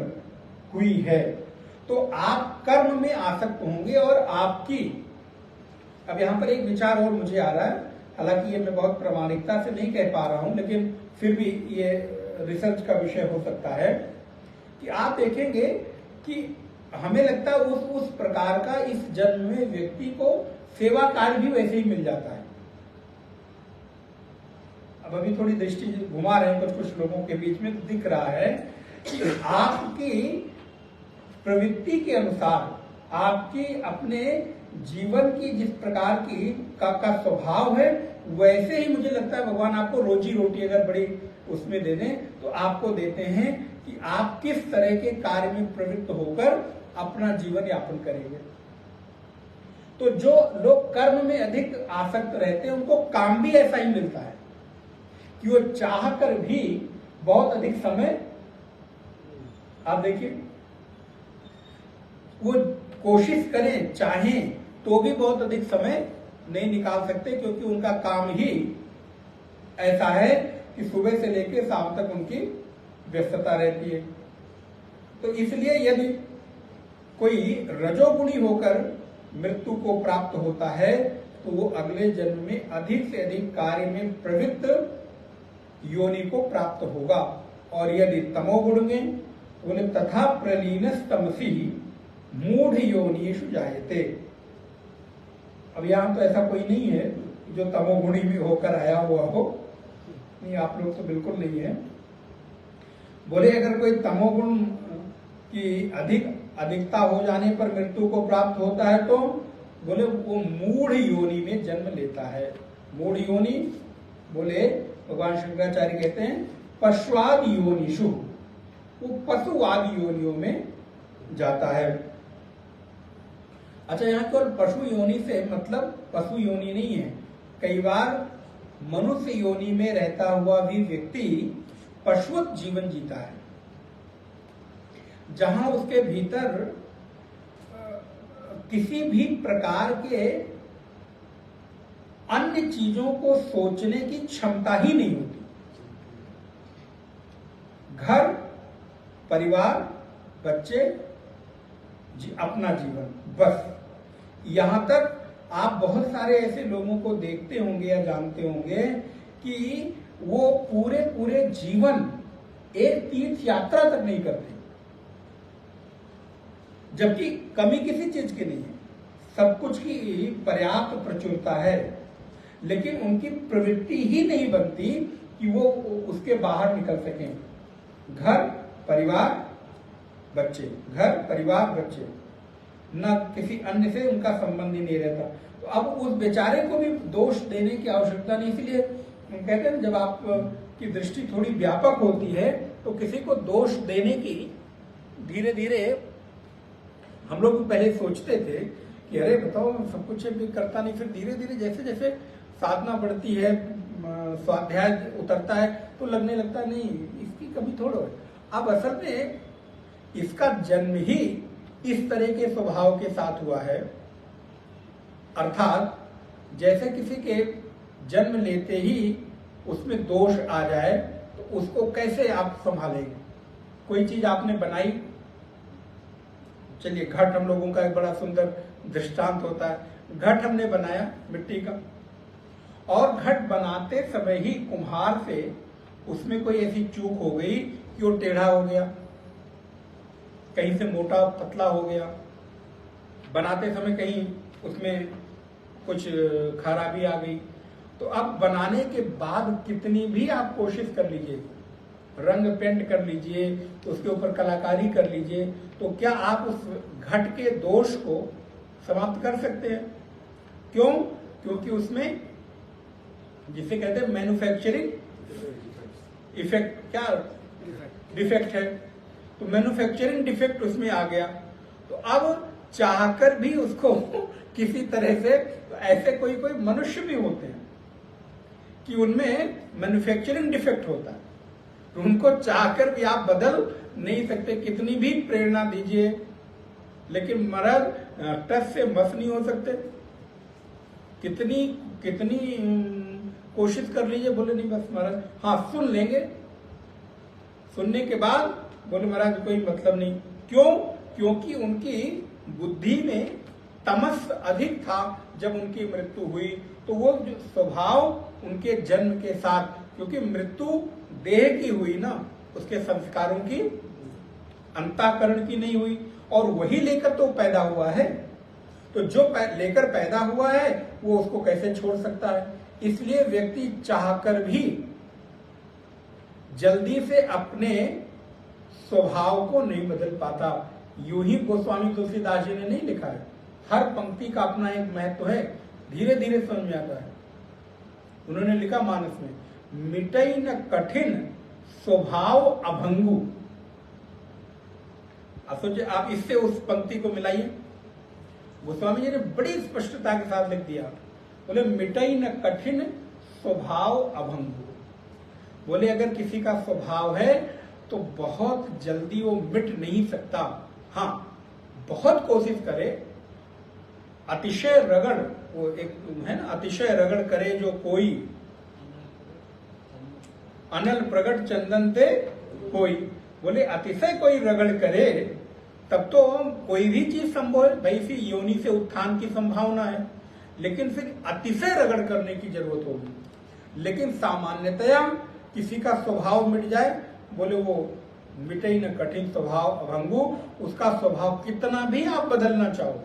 हुई है तो आप कर्म में आसक्त होंगे और आपकी, अब यहां पर एक विचार और मुझे आ रहा है, हालांकि ये मैं बहुत प्रामाणिकता से नहीं कह पा रहा हूं, लेकिन फिर भी ये रिसर्च का विषय हो सकता है कि आप देखेंगे कि हमें लगता है उस प्रकार का इस जन्म में व्यक्ति को सेवा कार्य भी वैसे ही मिल जाता है। अब अभी थोड़ी दृष्टि घुमा रहे हैं कुछ लोगों के बीच में, तो दिख रहा है कि आपकी प्रवृत्ति के अनुसार, आपकी अपने जीवन की जिस प्रकार की का स्वभाव है, वैसे ही मुझे लगता है भगवान आपको रोजी रोटी अगर बड़ी उसमें दे दें तो आपको देते हैं कि आप किस तरह के कार्य में प्रवृत्त होकर अपना जीवन यापन करेंगे। तो जो लोग कर्म में अधिक आसक्त रहते हैं उनको काम भी ऐसा ही मिलता है कि वो चाह कर भी बहुत अधिक समय, आप देखिए, वो कोशिश करें चाहें तो भी बहुत अधिक समय नहीं निकाल सकते, क्योंकि उनका काम ही ऐसा है कि सुबह से लेकर शाम तक उनकी व्यस्तता रहती है। तो इसलिए यदि कोई रजोगुणी होकर मृत्यु को प्राप्त होता है तो वो अगले जन्म में अधिक से अधिक कार्य में प्रवृत्त योनि को प्राप्त होगा। और यदि तमोगुण में बोले तथा प्रलीनस्तमसी मूढ़ योनिषु जायते। अब यहां तो ऐसा कोई नहीं है जो तमोगुणी भी होकर आया हुआ हो, नहीं, आप लोग तो बिल्कुल नहीं है। बोले अगर कोई तमोगुण की अधिकता हो जाने पर मृत्यु को प्राप्त होता है तो बोले वो मूढ़ योनि में जन्म लेता है। मूढ़ योनि बोले भगवान शंकराचार्य कहते हैं पशुआद योनिषु, वो पशुवाद योनियों में जाता है। अच्छा, यहाँ केवल पशु योनि से मतलब पशु योनि नहीं है, कई बार मनुष्य योनि में रहता हुआ भी व्यक्ति पशुवत जीवन जीता है, जहां उसके भीतर किसी भी प्रकार के अन्य चीजों को सोचने की क्षमता ही नहीं होती। घर, परिवार, बच्चे, अपना जीवन, बस। यहां तक आप बहुत सारे ऐसे लोगों को देखते होंगे या जानते होंगे कि वो पूरे पूरे जीवन एक तीर्थ यात्रा तक नहीं करते, जबकि कमी किसी चीज की नहीं है, सब कुछ की पर्याप्त प्रचुरता है, लेकिन उनकी प्रवृत्ति ही नहीं बनती कि वो उसके बाहर निकल सकें। घर, परिवार, बच्चे, घर, परिवार, बच्चे, न किसी अन्य से उनका संबंध ही नहीं रहता। तो अब उस बेचारे को भी दोष देने की आवश्यकता नहीं। इसलिए कहते हैं जब आप की दृष्टि थोड़ी व्यापक होती है तो किसी को दोष देने की धीरे धीरे, हम लोग पहले सोचते थे कि अरे बताओ सब कुछ भी करता नहीं, फिर धीरे धीरे जैसे जैसे साधना बढ़ती है, स्वाध्याय उतरता है तो लगने लगता है नहीं इसकी कभी थोड़ा है। अब असल में इसका जन्म ही इस तरह के स्वभाव के साथ हुआ है, अर्थात जैसे किसी के जन्म लेते ही उसमें दोष आ जाए तो उसको कैसे आप संभालेंगे। कोई चीज आपने बनाई, चलिए घट हम लोगों का एक बड़ा सुंदर दृष्टांत होता है। घट हमने बनाया मिट्टी का, और घट बनाते समय ही कुम्हार से उसमें कोई ऐसी चूक हो गई कि वो टेढ़ा हो गया, कहीं से मोटा पतला हो गया, बनाते समय कहीं उसमें कुछ खराबी आ गई। तो अब बनाने के बाद कितनी भी आप कोशिश कर लीजिए, रंग पेंट कर लीजिए, उसके ऊपर कलाकारी कर लीजिए, तो क्या आप उस घट के दोष को समाप्त कर सकते हैं? क्यों? क्योंकि उसमें जिसे कहते हैं मैन्युफैक्चरिंग इफेक्ट, क्या डिफेक्ट है, तो मैन्युफैक्चरिंग डिफेक्ट उसमें आ गया। तो अब चाहकर भी उसको किसी तरह से, तो ऐसे कोई कोई मनुष्य भी होते हैं कि उनमें मैन्युफैक्चरिंग डिफेक्ट होता है, तो उनको चाहकर भी आप बदल नहीं सकते, कितनी भी प्रेरणा दीजिए, लेकिन महाराज टस से मस नहीं हो सकते। कितनी कितनी कोशिश कर लीजिए, बोले नहीं बस महाराज, हाँ सुन लेंगे, सुनने के बाद बोले महाराज कोई मतलब नहीं। क्यों? क्योंकि उनकी बुद्धि में तमस अधिक था जब उनकी मृत्यु हुई। तो वो जो स्वभाव उनके जन्म के साथ, क्योंकि मृत्यु देह की हुई ना, उसके संस्कारों की, अंतःकरण की नहीं हुई, और वही लेकर तो पैदा हुआ है। तो जो लेकर पैदा हुआ है वो उसको कैसे छोड़ सकता है? इसलिए व्यक्ति चाहकर भी जल्दी से अपने स्वभाव को नहीं बदल पाता। यूं ही गोस्वामी तुलसीदास जी ने नहीं लिखा है, हर पंक्ति का अपना एक महत्व है, धीरे धीरे समझ में आता है। उन्होंने लिखा मानस में, मिटई न कठिन स्वभाव अभंगु, आप सोचिए, आप इससे उस पंक्ति को मिलाइए। गोस्वामी जी ने बड़ी स्पष्टता के साथ लिख दिया, बोले मिटई न कठिन स्वभाव अभंगु। बोले अगर किसी का स्वभाव है तो बहुत जल्दी वो मिट नहीं सकता। हाँ, बहुत कोशिश करे, अतिशय रगड़, वो एक है ना, अतिशय रगड़ करे जो कोई, अनल प्रगट चंदन ते कोई। बोले अतिशय कोई रगड़ करे तब तो कोई भी चीज संभव है भाई, इसी योनि से उत्थान की संभावना है, लेकिन फिर अतिशय रगड़ करने की जरूरत होगी। लेकिन सामान्यतया किसी का स्वभाव मिट जाए, बोले वो मिटे ही न कठिन स्वभाव अभंगु। उसका स्वभाव कितना भी आप बदलना चाहो,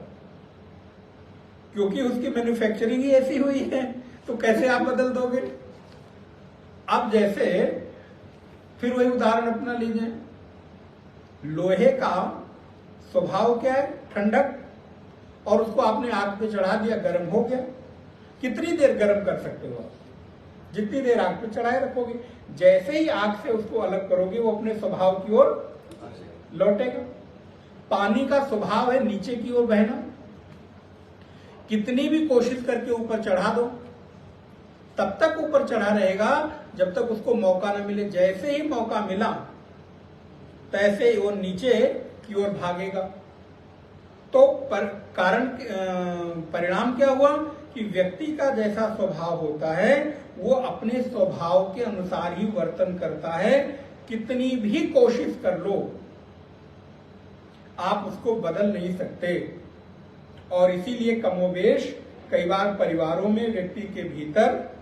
क्योंकि उसकी मैन्युफैक्चरिंग ही ऐसी हुई है, तो कैसे आप बदल दोगे। अब जैसे फिर वही उदाहरण अपना लीजिए, लोहे का स्वभाव क्या है, ठंडक, और उसको आपने आग पे चढ़ा दिया, गर्म हो गया। कितनी देर गर्म कर सकते हो आप, जितनी देर आग पे चढ़ाए रखोगे। जैसे ही आग से उसको अलग करोगे वो अपने स्वभाव की ओर लौटेगा। पानी का स्वभाव है नीचे की ओर बहना, कितनी भी कोशिश करके ऊपर चढ़ा दो तब तक ऊपर चढ़ा रहेगा जब तक उसको मौका न मिले। जैसे ही मौका मिला तैसे ही वो नीचे की ओर भागेगा। तो परिणाम क्या हुआ कि व्यक्ति का जैसा स्वभाव होता है वो अपने स्वभाव के अनुसार ही वर्तन करता है। कितनी भी कोशिश कर लो आप उसको बदल नहीं सकते। और इसीलिए कमोबेश कई बार परिवारों में व्यक्ति के भीतर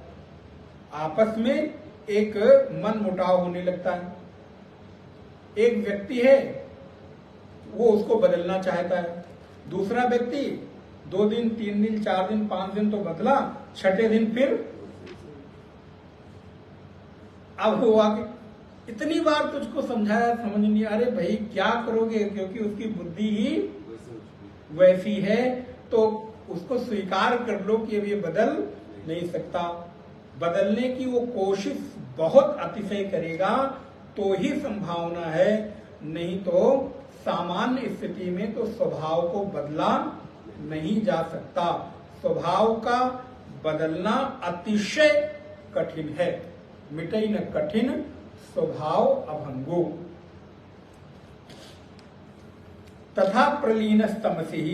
आपस में एक मन मुटाव होने लगता है। एक व्यक्ति है वो उसको बदलना चाहता है, दूसरा व्यक्ति 2 दिन 3 दिन 4 दिन 5 दिन तो बदला, छठे दिन फिर अब वो आगे। इतनी बार तुझको समझाया, समझ नहीं, अरे भाई क्या करोगे, क्योंकि उसकी बुद्धि ही वैसी है। तो उसको स्वीकार कर लो कि अब ये बदल नहीं सकता। बदलने की वो कोशिश बहुत अतिशय करेगा तो ही संभावना है, नहीं तो सामान्य स्थिति में तो स्वभाव को बदला नहीं जा सकता। स्वभाव का बदलना अतिशय कठिन है। मिटई न कठिन स्वभाव अभंगो तथा प्रलीन तमसी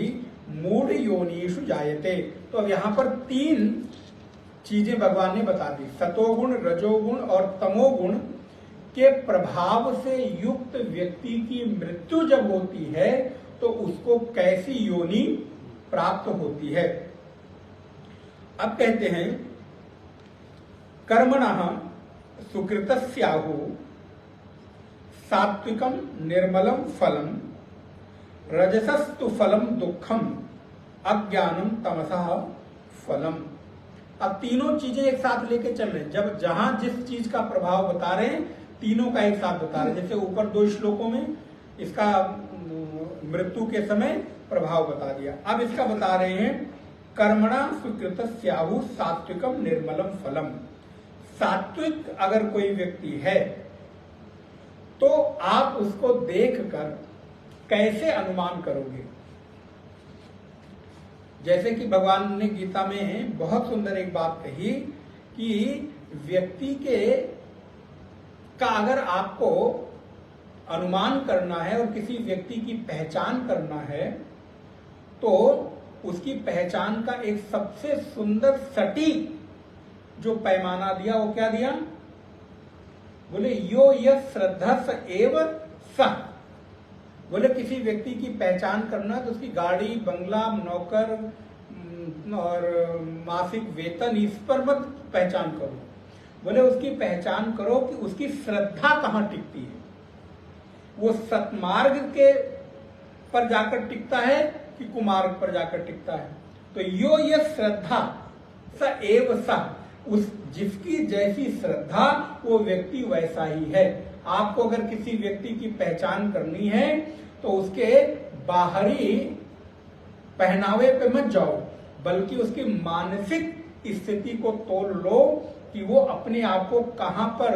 मूढ़ योनिषु जायते। तो अब यहां पर 3 चीजें भगवान ने बता दी। सतोगुण, रजोगुण और तमोगुण के प्रभाव से युक्त व्यक्ति की मृत्यु जब होती है तो उसको कैसी योनि प्राप्त होती है। अब कहते हैं कर्मणः सुकृतस्याहु सात्विकम निर्मलम फलम रजसस्तु फलम दुखम अज्ञानम तमसः फलम। अब तीनों चीजें एक साथ लेके चल रहे हैं। जब जहां जिस चीज का प्रभाव बता रहे हैं तीनों का एक साथ बता रहे हैं। जैसे ऊपर 2 श्लोकों में इसका मृत्यु के समय प्रभाव बता दिया, अब इसका बता रहे हैं कर्मणा सुकृतस्याहु सात्विकम निर्मलम फलम। सात्विक अगर कोई व्यक्ति है तो आप उसको देखकर कैसे अनुमान करोगे। जैसे कि भगवान ने गीता में बहुत सुंदर एक बात कही कि व्यक्ति का अगर आपको अनुमान करना है और किसी व्यक्ति की पहचान करना है तो उसकी पहचान का एक सबसे सुंदर सटीक जो पैमाना दिया वो क्या दिया, बोले यो यह श्रद्धा स एव स। बोले किसी व्यक्ति की पहचान करना तो उसकी गाड़ी, बंगला, नौकर और मासिक वेतन, इस पर मत पहचान करो। बोले उसकी पहचान करो कि उसकी श्रद्धा कहाँ टिकती है, वो सतमार्ग के पर जाकर टिकता है कि कुमार्ग पर जाकर टिकता है। तो यो ये श्रद्धा स एव स, उस जिसकी जैसी श्रद्धा वो व्यक्ति वैसा ही है। आपको अगर किसी व्यक्ति की पहचान करनी है तो उसके बाहरी पहनावे पे मत जाओ, बल्कि उसकी मानसिक स्थिति को तोल लो कि वो अपने आप को कहां पर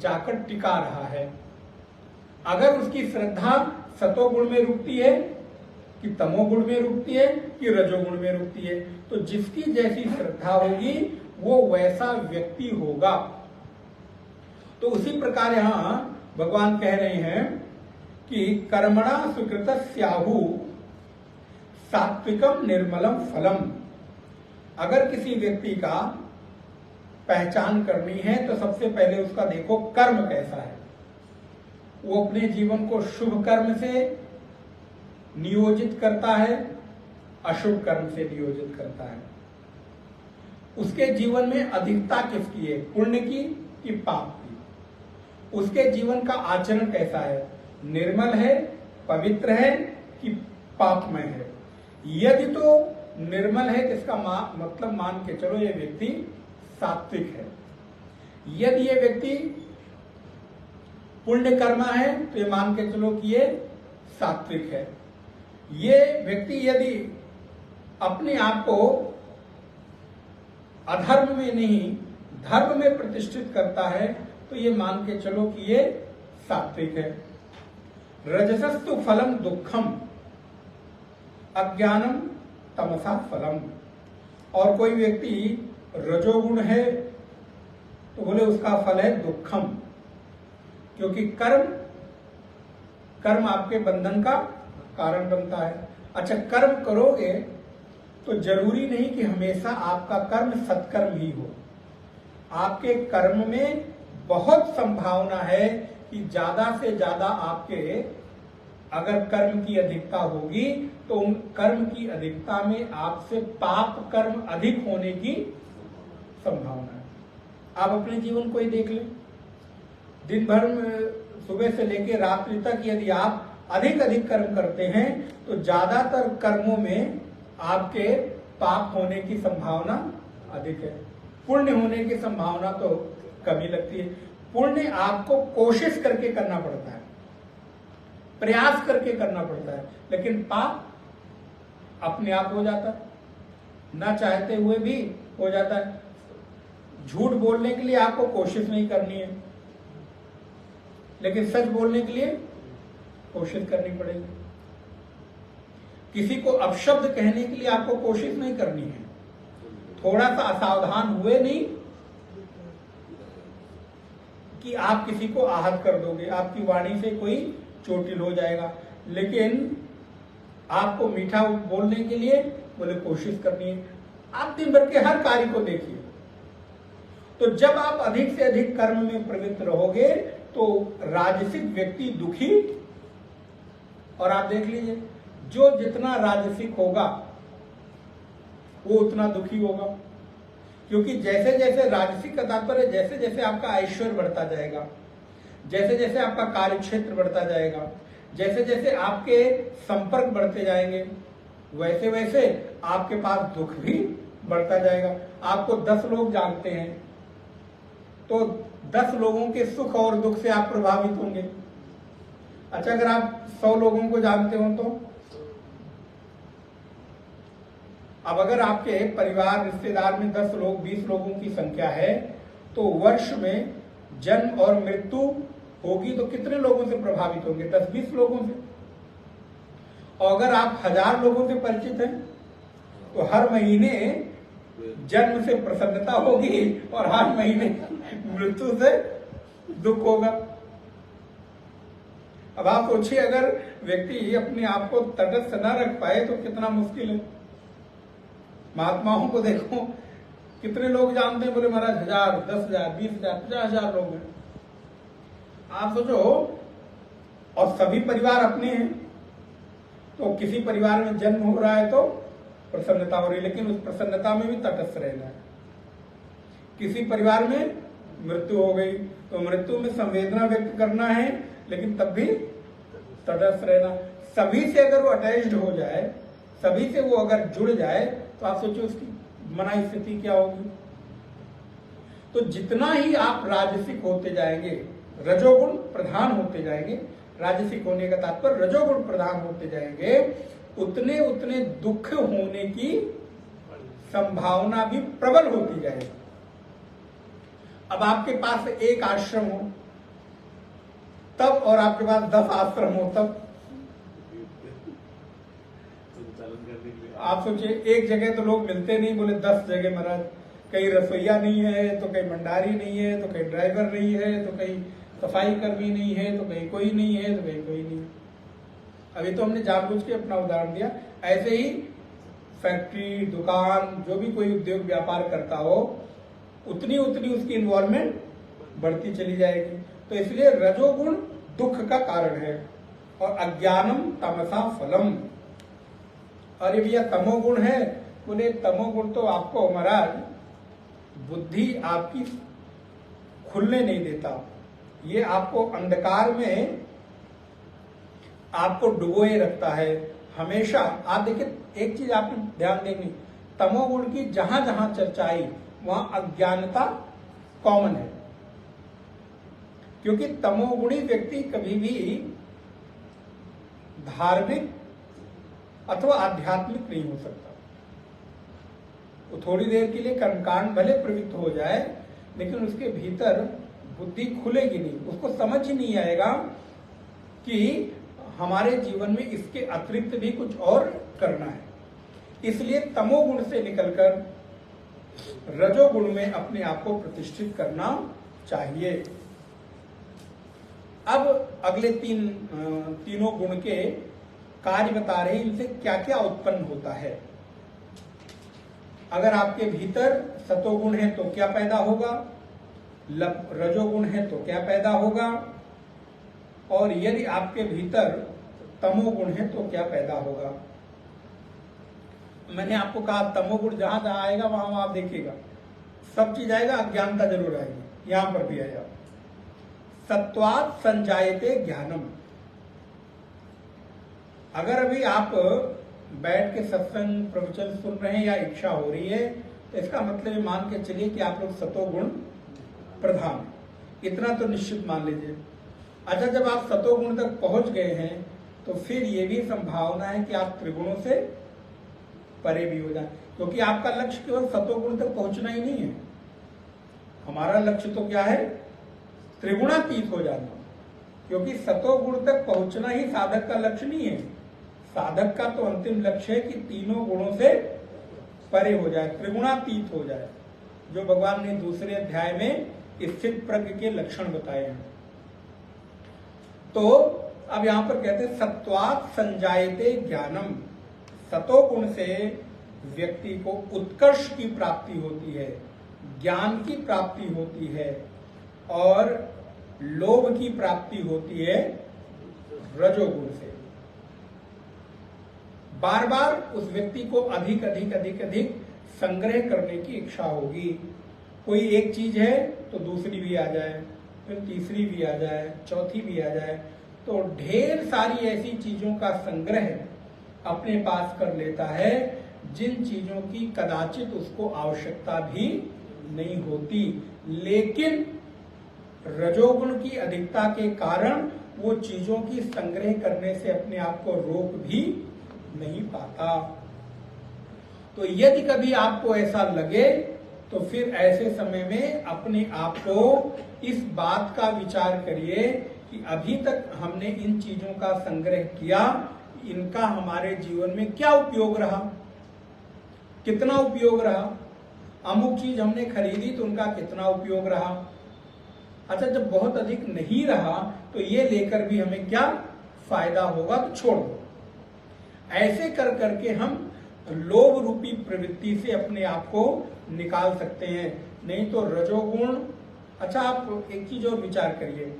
जाकर टिका रहा है। अगर उसकी श्रद्धा सतोगुण में रुकती है कि तमोगुण में रुकती है कि रजोगुण में रुकती है। तो जिसकी जैसी श्रद्धा होगी वो वैसा व्यक्ति होगा। तो उसी प्रकार यहां भगवान कह रहे हैं कि कर्मणा सुकृत स्याहु सात्विकम निर्मलम फलम। अगर किसी व्यक्ति का पहचान करनी है तो सबसे पहले उसका देखो कर्म कैसा है। वो अपने जीवन को शुभ कर्म से नियोजित करता है, अशुभ कर्म से नियोजित करता है। उसके जीवन में अधिकता किसकी है, पुण्य की कि पाप की। उसके जीवन का आचरण कैसा है, निर्मल है, पवित्र है कि पापमय है। यदि तो निर्मल है तो इसका मतलब मान के चलो ये व्यक्ति सात्विक है। यदि ये व्यक्ति पुण्य कर्मा है तो ये मान के चलो कि ये सात्विक है। ये व्यक्ति यदि अपने आप को अधर्म में नहीं धर्म में प्रतिष्ठित करता है तो ये मान के चलो कि ये सात्विक है। रजसस्तु फलम दुखम अज्ञानम तमसा फलम। और कोई व्यक्ति रजोगुण है तो बोले उसका फल है दुखम, क्योंकि कर्म आपके बंधन का कारण बनता है। अच्छा, कर्म करोगे तो जरूरी नहीं कि हमेशा आपका कर्म सत्कर्म ही हो। आपके कर्म में बहुत संभावना है कि ज्यादा से ज्यादा आपके अगर कर्म की अधिकता होगी तो उन कर्म की अधिकता में आपसे पाप कर्म अधिक होने की संभावना है। आप अपने जीवन को ही देख लें, दिन भर में सुबह से लेकर रात्रि तक यदि आप अधिक कर्म करते हैं तो ज्यादातर कर्मों में आपके पाप होने की संभावना अधिक है। पुण्य होने की संभावना तो कमी लगती है। पुण्य आपको कोशिश करके करना पड़ता है, प्रयास करके करना पड़ता है, लेकिन पाप अपने आप हो जाता है, ना चाहते हुए भी हो जाता है। झूठ बोलने के लिए आपको कोशिश नहीं करनी है, लेकिन सच बोलने के लिए कोशिश करनी पड़ेगी। किसी को अपशब्द कहने के लिए आपको कोशिश नहीं करनी है, थोड़ा सा असावधान हुए नहीं कि आप किसी को आहत कर दोगे, आपकी वाणी से कोई चोटिल हो जाएगा। लेकिन आपको मीठा बोलने के लिए बोले कोशिश करनी है। आप दिन भर के हर कार्य को देखिए, तो जब आप अधिक से अधिक कर्म में प्रवृत्त रहोगे तो राजसिक व्यक्ति दुखी, और आप देख लीजिए जो जितना राजसिक होगा वो उतना दुखी होगा। क्योंकि जैसे जैसे राजसिक का तात्पर्य जैसे जैसे आपका ऐश्वर्य बढ़ता जाएगा, जैसे जैसे आपका कार्य क्षेत्र बढ़ता जाएगा, जैसे जैसे आपके संपर्क बढ़ते जाएंगे, वैसे वैसे आपके पास दुख भी बढ़ता जाएगा। आपको 10 लोग जानते हैं तो 10 लोगों के सुख और दुख से आप प्रभावित होंगे। अच्छा, अगर आप 100 लोगों को जानते हो तो अब अगर आपके परिवार रिश्तेदार में 10 लोग 20 लोगों की संख्या है तो वर्ष में जन्म और मृत्यु होगी तो कितने लोगों से प्रभावित होंगे? 10-20 लोगों से। और अगर आप 1000 लोगों से परिचित हैं तो हर महीने जन्म से प्रसन्नता होगी और हर महीने मृत्यु से दुख होगा। अब आप सोचिए अगर व्यक्ति अपने आप को तटस्थ न रख पाए तो कितना मुश्किल है। महात्माओं को देखो, कितने लोग जानते हैं? बोले महाराज 1000, 10,000, 20,000, 50,000 लोग हैं। आप सोचो, और सभी परिवार अपने हैं, तो किसी परिवार में जन्म हो रहा है तो प्रसन्नता हो रही है, लेकिन उस प्रसन्नता में भी तटस्थ रहना है। किसी परिवार में मृत्यु हो गई तो मृत्यु में संवेदना व्यक्त करना है, लेकिन तब भी तटस्थ रहना। सभी से अगर वो अटैच्ड हो जाए, सभी से वो अगर जुड़ जाए तो आप सोचिए उसकी मनाई स्थिति क्या होगी। तो जितना ही आप राजसिक होते जाएंगे, रजोगुण प्रधान होते जाएंगे, राजसिक होने का तात्पर्य रजोगुण प्रधान होते जाएंगे, उतने उतने दुख होने की संभावना भी प्रबल होती जाएगी। अब आपके पास एक आश्रम हो तब और आपके पास 10 आश्रम हो तब आप सोचिए, एक जगह तो लोग मिलते नहीं, बोले 10 जगह महाराज, कहीं रसोईया नहीं है तो कहीं भंडारी नहीं है तो कहीं ड्राइवर नहीं है तो कहीं सफाई कर्मी नहीं है तो कहीं कोई नहीं है तो कहीं कोई नहीं है। अभी तो हमने जानबूझ के अपना उदाहरण दिया। ऐसे ही फैक्ट्री, दुकान, जो भी कोई उद्योग व्यापार करता हो, उतनी उतनी उसकी इन्वॉल्वमेंट बढ़ती चली जाएगी। तो इसलिए रजोगुण दुख का कारण है। और अज्ञानम तमसा फलम। और ये भैया तमोगुण है, बोले तमोगुण तो आपको महाराज बुद्धि आपकी खुलने नहीं देता, ये आपको अंधकार में आपको डुबोए रखता है हमेशा। आप देखिए, एक चीज आपने ध्यान देंगे, तमोगुण की जहां जहां चर्चा आई वहां अज्ञानता कॉमन है, क्योंकि तमोगुणी व्यक्ति कभी भी धार्मिक अथवा आध्यात्मिक नहीं हो सकता। वो थोड़ी देर के लिए कर्मकांड भले प्रवृत्त हो जाए, लेकिन उसके भीतर बुद्धि खुलेगी नहीं, उसको समझ ही नहीं आएगा कि हमारे जीवन में इसके अतिरिक्त भी कुछ और करना है। इसलिए तमोगुण से निकलकर रजोगुण में अपने आप को प्रतिष्ठित करना चाहिए। अब अगले तीनों गुण के कार्य बता रहे हैं, इनसे क्या क्या उत्पन्न होता है। अगर आपके भीतर सतोगुण है तो क्या पैदा होगा, रजोगुण है तो क्या पैदा होगा, और यदि आपके भीतर तमोगुण है तो क्या पैदा होगा। मैंने आपको कहा तमोगुण जहां जहां आएगा वहां वहां आप देखिएगा, सब चीज आएगा, अज्ञानता जरूर आएगी, यहां पर भी आएगा। सत्वात् संजायते ज्ञानम। अगर अभी आप बैठ के सत्संग प्रवचन सुन रहे हैं या इच्छा हो रही है, तो इसका मतलब मान के चलिए कि आप लोग सतोगुण प्रधान, इतना तो निश्चित मान लीजिए। अच्छा, जब आप सतोगुण तक पहुंच गए हैं तो फिर ये भी संभावना है कि आप त्रिगुणों से परे भी हो जाए, क्योंकि आपका लक्ष्य केवल सतोगुण तक पहुंचना ही नहीं है। हमारा लक्ष्य तो क्या है, त्रिगुणातीत हो जाना, क्योंकि सतोगुण तक पहुंचना ही साधक का लक्ष्य नहीं है। साधक का तो अंतिम लक्ष्य है कि तीनों गुणों से परे हो जाए, त्रिगुणातीत हो जाए, जो भगवान ने दूसरे अध्याय में स्थित प्रज्ञ के लक्षण बताए हैं। तो अब यहां पर कहते हैं सत्वात् संजायते ज्ञानम। सतोगुण से व्यक्ति को उत्कर्ष की प्राप्ति होती है, ज्ञान की प्राप्ति होती है, और लोभ की प्राप्ति होती है रजोगुण से। बार बार उस व्यक्ति को अधिक अधिक अधिक अधिक संग्रह करने की इच्छा होगी। कोई एक चीज है तो दूसरी भी आ जाए, फिर तीसरी भी आ जाए, चौथी भी आ जाए, तो ढेर सारी ऐसी चीजों का संग्रह अपने पास कर लेता है जिन चीजों की कदाचित उसको आवश्यकता भी नहीं होती, लेकिन रजोगुण की अधिकता के कारण वो चीजों की संग्रह करने से अपने आप को रोक भी नहीं पाता। तो यदि कभी आपको ऐसा लगे तो फिर ऐसे समय में अपने आप को इस बात का विचार करिए कि अभी तक हमने इन चीजों का संग्रह किया, इनका हमारे जीवन में क्या उपयोग रहा, कितना उपयोग रहा। अमुक चीज हमने खरीदी तो उनका कितना उपयोग रहा। अच्छा, जब बहुत अधिक नहीं रहा तो ये लेकर भी हमें क्या फायदा होगा, तो छोड़ दो। ऐसे कर करके हम लोभ रूपी प्रवृत्ति से अपने आप को निकाल सकते हैं। नहीं तो रजोगुण। अच्छा, आप एक चीज और विचार करिए,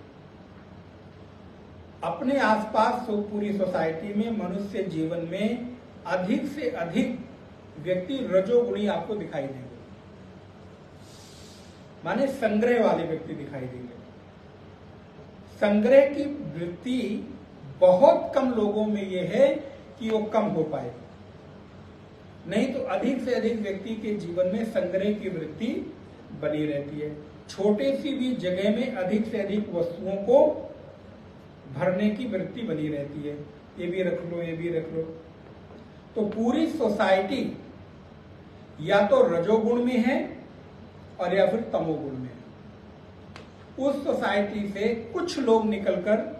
अपने आसपास तो पूरी सोसाइटी में, मनुष्य जीवन में अधिक से अधिक व्यक्ति रजोगुणी आपको दिखाई देंगे, माने संग्रह वाले व्यक्ति दिखाई देंगे। संग्रह की वृत्ति बहुत कम लोगों में यह है कि वो कम हो पाए, नहीं तो अधिक से अधिक व्यक्ति के जीवन में संग्रह की वृत्ति बनी रहती है। छोटे सी भी जगह में अधिक से अधिक वस्तुओं को भरने की वृत्ति बनी रहती है, ये भी रख लो, ये भी रख लो। तो पूरी सोसाइटी या तो रजोगुण में है और या फिर तमोगुण में है। उस सोसाइटी से कुछ लोग निकलकर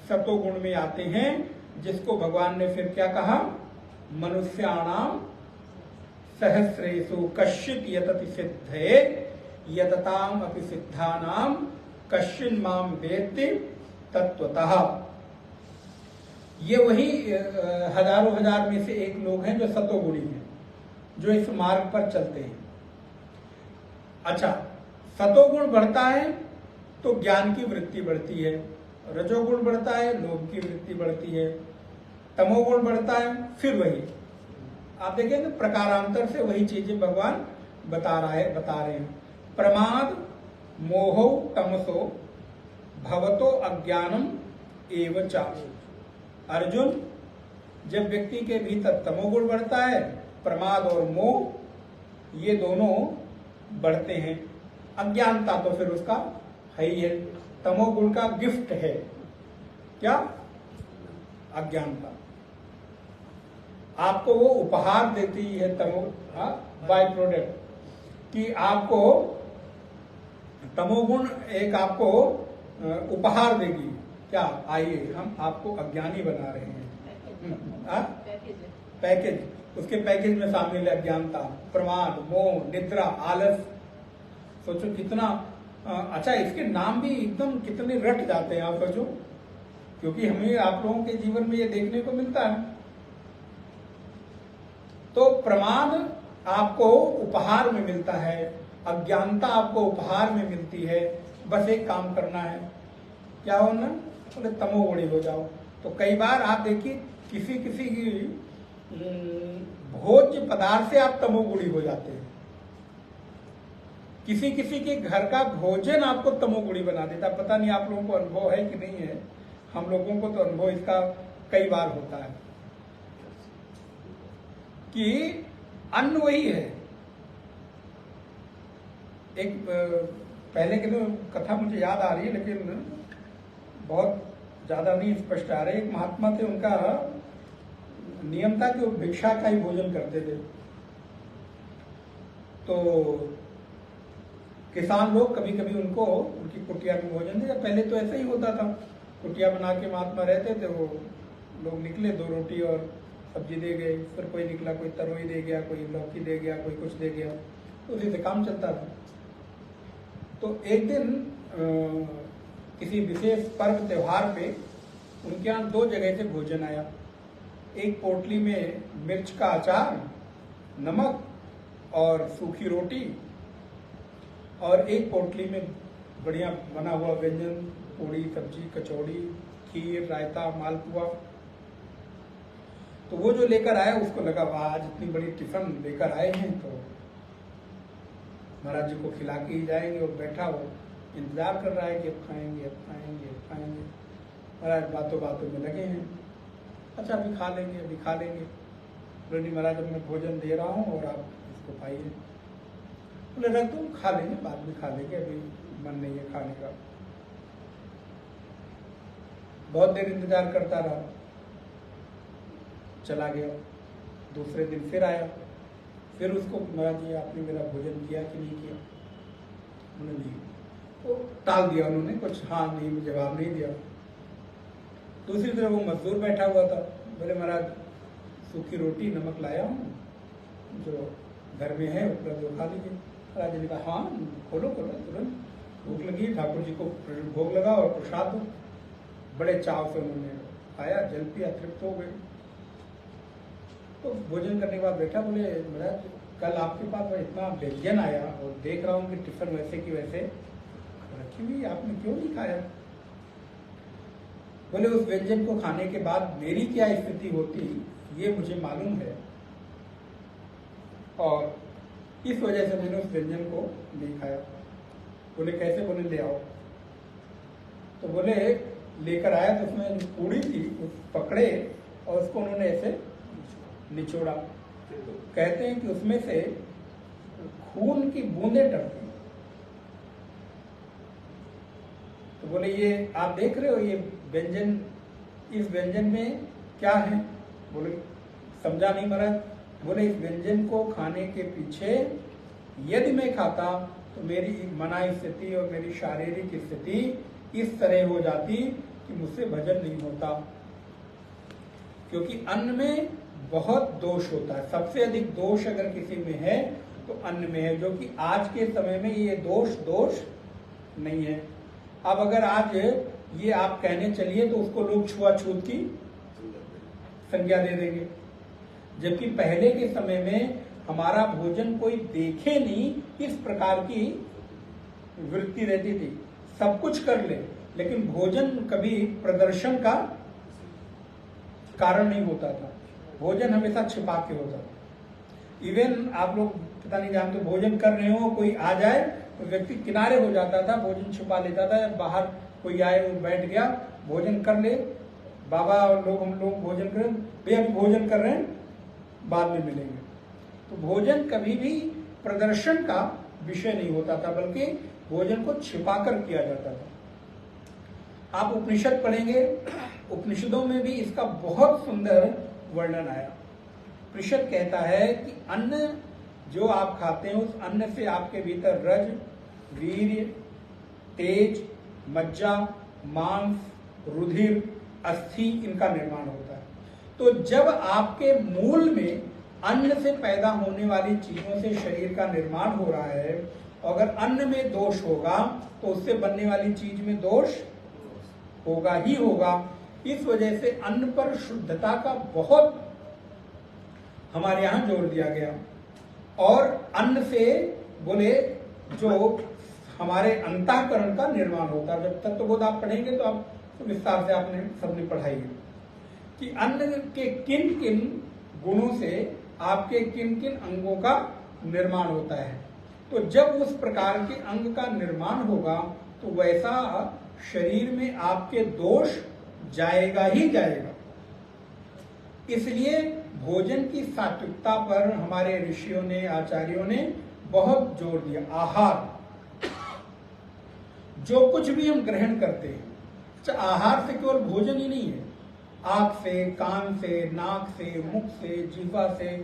सतोगुण में आते हैं, जिसको भगवान ने फिर क्या कहा, मनुष्याणाम सहस्रेषु कश्चित यतति सिद्धे यतताम अपि सिद्धानाम कश्चिन माम वेत्ति तत्वतः। ये वही हजारों हजार में से एक लोग हैं जो सतोगुणी हैं, जो इस मार्ग पर चलते हैं। अच्छा, सतोगुण बढ़ता है तो ज्ञान की वृत्ति बढ़ती है, रजोगुण बढ़ता है लोभ की वृत्ति बढ़ती है, तमोगुण बढ़ता है फिर वही आप देखेंगे प्रकारांतर से वही चीजें भगवान बता रहे हैं। प्रमाद मोहो तमसो भवतो अज्ञानम एवं च। अर्जुन, जब व्यक्ति के भीतर तमोगुण बढ़ता है, प्रमाद और मोह ये दोनों बढ़ते हैं। अज्ञानता तो फिर उसका है ही है, तमोगुण का गिफ्ट है क्या? अज्ञानता आपको वो उपहार देती है तमो बाय प्रोडक्ट कि आपको तमोगुण एक आपको उपहार देगी। क्या? आइए हम आपको अज्ञानी बना रहे हैं। पैकेज, उसके पैकेज में शामिल है अज्ञानता, प्रमाद, मोह, निद्रा, आलस। सोचो कितना अच्छा, इसके नाम भी एकदम कितने रट जाते हैं आप सोचो, क्योंकि हमें आप लोगों के जीवन में ये देखने को मिलता है। तो प्रमाद आपको उपहार में मिलता है, अज्ञानता आपको उपहार में मिलती है। बस एक काम करना है, क्या होना? बोले तमोगुणी हो जाओ। तो कई बार आप देखिए किसी की भोज्य पदार्थ से आप तमोगुणी हो जाते हैं, किसी के घर का भोजन आपको तमोगुणी बना देता। पता नहीं आप लोगों को अनुभव है कि नहीं है, हम लोगों को तो अनुभव इसका कई बार होता है कि अन्न वही है। एक पहले की तो कथा मुझे याद आ रही है, लेकिन बहुत ज्यादा नहीं स्पष्ट आ रही। एक महात्मा थे, उनका नियम था कि वो भिक्षा का ही भोजन करते थे। तो किसान लोग कभी कभी उनको उनकी कुटिया में भोजन दिया। पहले तो ऐसा ही होता था, कुटिया बना के महात्मा रहते थे। वो लोग निकले, 2 रोटी और सब्जी दे गए, फिर कोई निकला, कोई तरोई दे गया, कोई लौकी दे गया, कोई कुछ दे गया, तो उसी से काम चलता था। तो एक दिन किसी विशेष पर्व त्योहार पे उनके यहाँ 2 जगह से भोजन आया। एक पोटली में मिर्च का अचार, नमक और सूखी रोटी, और एक पोटली में बढ़िया बना हुआ व्यंजन, पूड़ी, सब्जी, कचौड़ी, खीर, रायता, मालपुआ। तो वो जो लेकर आया उसको लगा वाह, आज इतनी बड़ी टिफिन लेकर आए हैं तो महाराज जी को खिला के ही जाएंगे। और बैठा वो इंतजार कर रहा है कि अब खाएंगे, अब खाएंगे, अब खाएंगे। महाराज बातों बातों में लगे हैं, अच्छा अभी खा लेंगे, अभी खा लेंगे। बोले महाराज मैं भोजन दे रहा हूँ और आप इसको खाइए। बोले रख दो, खा लेंगे, बाद में खा लेंगे, अभी मन नहीं है खाने का। बहुत देर इंतजार करता रहा, चला गया। दूसरे दिन फिर आया, फिर उसको महाराज जी आपने मेरा भोजन किया कि नहीं किया? उन्होंने नहीं, तो टाल दिया उन्होंने, कुछ हाँ नहीं जवाब नहीं दिया। दूसरी तरफ वो मजदूर बैठा हुआ था। बोले महाराज सूखी रोटी, नमक लाया हूँ, जो घर में है उपलब्ध वो खा लीजिए। महाराज जी ने कहा हाँ खोलो खोलो, तुरंत भूख लगी, ठाकुर जी को भोग लगा और प्रसाद दो। बड़े चाव से उन्होंने खाया, जल पिया, तृप्त हो गए। तो भोजन करने के बाद बैठा, बोले महाराज कल आपके पास इतना व्यंजन आया और देख रहा हूँ कि टिफिन वैसे की वैसे रखी हुई, आपने क्यों नहीं खाया? बोले उस व्यंजन को खाने के बाद मेरी क्या स्थिति होती ये मुझे मालूम है, और इस वजह से मैंने उस व्यंजन को नहीं खाया। बोले कैसे? बोले ले आओ। तो बोले लेकर आया, तो उसमें पूड़ी थी, पकड़े और उसको उन्होंने ऐसे निचोड़ा। तो कहते हैं कि उसमें से खून की बूंदें टपकी। तो बोले ये आप देख रहे हो ये व्यंजन, इस व्यंजन में क्या है? बोले समझा नहीं महाराज। बोले इस व्यंजन को खाने के पीछे यदि मैं खाता तो मेरी मना स्थिति और मेरी शारीरिक स्थिति इस तरह हो जाती कि मुझसे भजन नहीं होता, क्योंकि अन्न में बहुत दोष होता है। सबसे अधिक दोष अगर किसी में है तो अन्न में है, जो कि आज के समय में ये दोष नहीं है। अब अगर आज ये आप कहने चलिए तो उसको लोग छुआछूत की संज्ञा दे देंगे, जबकि पहले के समय में हमारा भोजन कोई देखे नहीं, इस प्रकार की वृत्ति रहती थी। सब कुछ कर ले लेकिन भोजन कभी प्रदर्शन का कारण नहीं होता था, भोजन हमेशा छिपा के होता था। इवन आप लोग पता नहीं जानते, भोजन कर रहे हो, कोई आ जाए तो व्यक्ति किनारे हो जाता था, भोजन छुपा लेता था। बाहर कोई आए वो बैठ गया, भोजन कर ले, बाबा और लोग हम लोग भोजन करें, भैया अभी भोजन कर रहे हैं, बाद में मिलेंगे। तो भोजन कभी भी प्रदर्शन का विषय नहीं होता था, बल्कि भोजन को छिपाकर किया जाता था। आप उपनिषद पढ़ेंगे, उपनिषदों में भी इसका बहुत सुंदर वर्णन आया। उपनिषद कहता है कि अन्न जो आप खाते हैं उस अन्न से आपके भीतर रज, वीर्य, तेज, मज्जा, मांस, रुधिर, अस्थि इनका निर्माण होता है। तो जब आपके मूल में अन्न से पैदा होने वाली चीजों से शरीर का निर्माण हो रहा है, अगर अन्न में दोष होगा तो उससे बनने वाली चीज में दोष होगा ही होगा। इस वजह से अन्न पर शुद्धता का बहुत हमारे यहां जोर दिया गया। और अन्न से बोले जो हमारे अंतःकरण का निर्माण होता है। जब तत्वबोध आप पढ़ेंगे तो आप विस्तार से आपने सबने पढ़ाई है कि अन्न के किन किन गुणों से आपके किन किन अंगों का निर्माण होता है। तो जब उस प्रकार के अंग का निर्माण होगा तो वैसा शरीर में आपके दोष जाएगा ही जाएगा। इसलिए भोजन की सात्विकता पर हमारे ऋषियों ने, आचार्यों ने बहुत जोर दिया। आहार, जो कुछ भी हम ग्रहण करते हैं, आहार से केवल भोजन ही नहीं है, आंख से, कान से, नाक से, मुख से, जीवा से,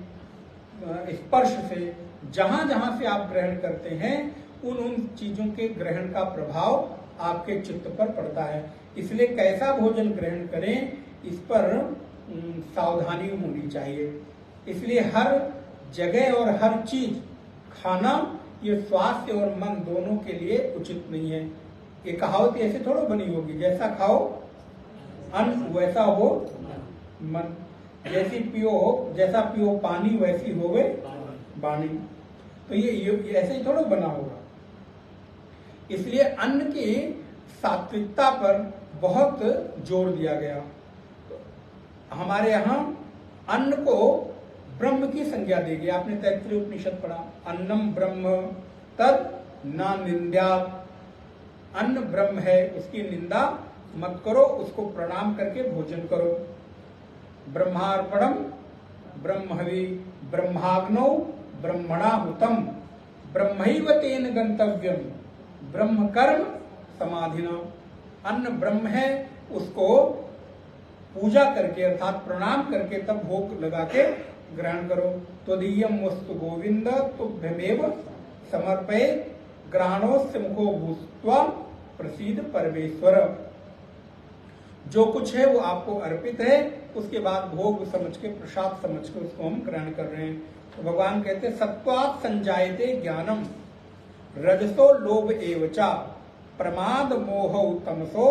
स्पर्श से, जहां जहां से आप ग्रहण करते हैं उन चीजों के ग्रहण का प्रभाव आपके चित्त पर पड़ता है। इसलिए कैसा भोजन ग्रहण करें इस पर सावधानी होनी चाहिए। इसलिए हर जगह और हर चीज खाना ये स्वास्थ्य और मन दोनों के लिए उचित नहीं है। ये कहावत ऐसे थोड़ा बनी होगी, जैसा खाओ अन्न वैसा हो मन, जैसा पियो पानी वैसी होवे वाणी। तो ये ऐसे ही थोड़ा बना होगा। इसलिए अन्न की सात्विकता पर बहुत जोर दिया गया। हमारे यहाँ अन्न को ब्रह्म की संज्ञा दी गई। आपने तैत्तिरीय उपनिषद पढ़ा, अन्नम ब्रह्म तद न निंद्या। अन्न ब्रह्म है, उसकी निंदा मत करो, उसको प्रणाम करके भोजन करो। ब्रह्मार्पणम ब्रह्महवि ब्रह्माग्नौ ब्रह्मणाहुतम ब्रह्मैव तेन गंतव्यम ब्रह्म कर्म समाधिना। अन्न ब्रह्म है, उसको पूजा करके अर्थात प्रणाम करके तब भोग लगा के ग्रहण करो। त्वदीयम वस्तु गोविंद तुभ्यमेव समर्पये ग्रहणोस्य मुखो भूत्वा प्रसीद परमेश्वर। जो कुछ है वो आपको अर्पित है, उसके बाद भोग समझ के, प्रसाद समझ के उसको हम ग्रहण कर रहे हैं। तो भगवान कहते हैं सत्वात् संजायते ज्ञानम रजसो लोभ एवचा प्रमाद मोह तमसो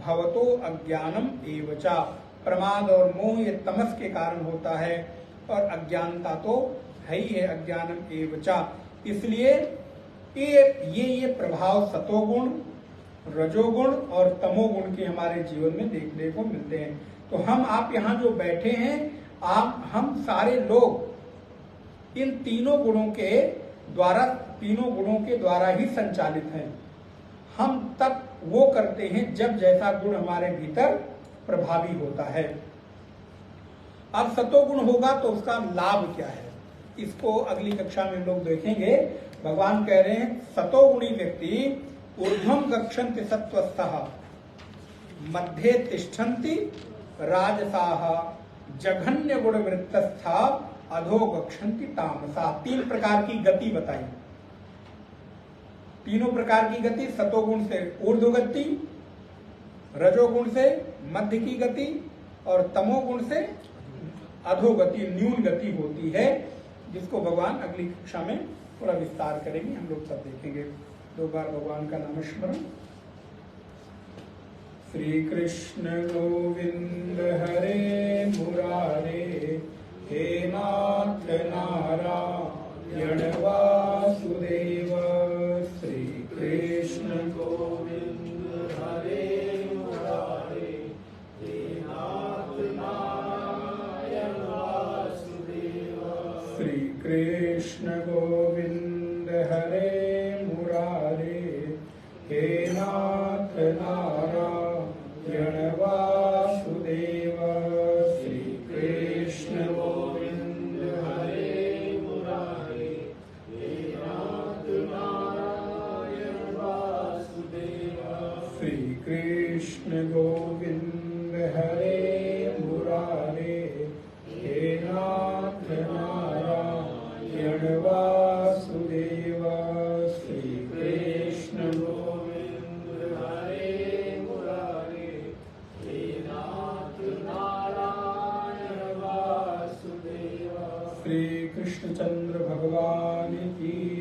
भवतो अज्ञानम एवचा। प्रमाद और मोह ये तमस के कारण होता है और अज्ञानता तो है ही है, अज्ञानम एवचा। इसलिए ये प्रभाव सतोगुण, रजोगुण और तमोगुण के हमारे जीवन में देखने को मिलते हैं। तो हम आप यहाँ जो बैठे हैं, हम सारे लोग इन तीनों गुणों के द्वारा ही संचालित हैं। हम तब वो करते हैं जब जैसा गुण हमारे भीतर प्रभावी होता है। अब सतोगुण होगा तो उसका लाभ क्या है, इसको अगली कक्षा में लोग देखेंगे। भगवान कह रहे हैं सतोगुणी व्यक्ति ऊर्ध्वं गच्छन्ति सत्वस्थः मध्ये तिष्ठन्ति राजसाः जघन्य गुण वृत्तस्था अधो गच्छन्ति तामसा। 3 प्रकार की गति बताई। तीनों प्रकार की गति, सतोगुण से ऊर्ध्व गति, रजोगुण से मध्य की गति और तमोगुण से अधोगति, न्यून गति होती है, जिसको भगवान अगली कक्षा में थोड़ा विस्तार करेंगे, हम लोग सब देखेंगे। 2 बार भगवान का नाम स्मरण। श्री कृष्ण गोविंद हरे मुरारे, हे नाथ नारायण वासुदेव। श्री कृष्ण गोविंद हरे मुरारे, हे नाथ नारायण वासुदेव। श्री कृष्ण गोविंद हरे मुरारे, हे नाथ नारायण वासुदेव। श्री कृष्ण गोविंद हरे मुरारे, हे नाथ नारायण वासुदेव। श्री कृष्ण गोविंद हरे मुरारे, हे नाथ नारायण वासुदेव। श्री कृष्ण गोविंद हरे मुरारे, हे नाथ नारायण वासुदेव। श्री कृष्णचंद्र भगवान की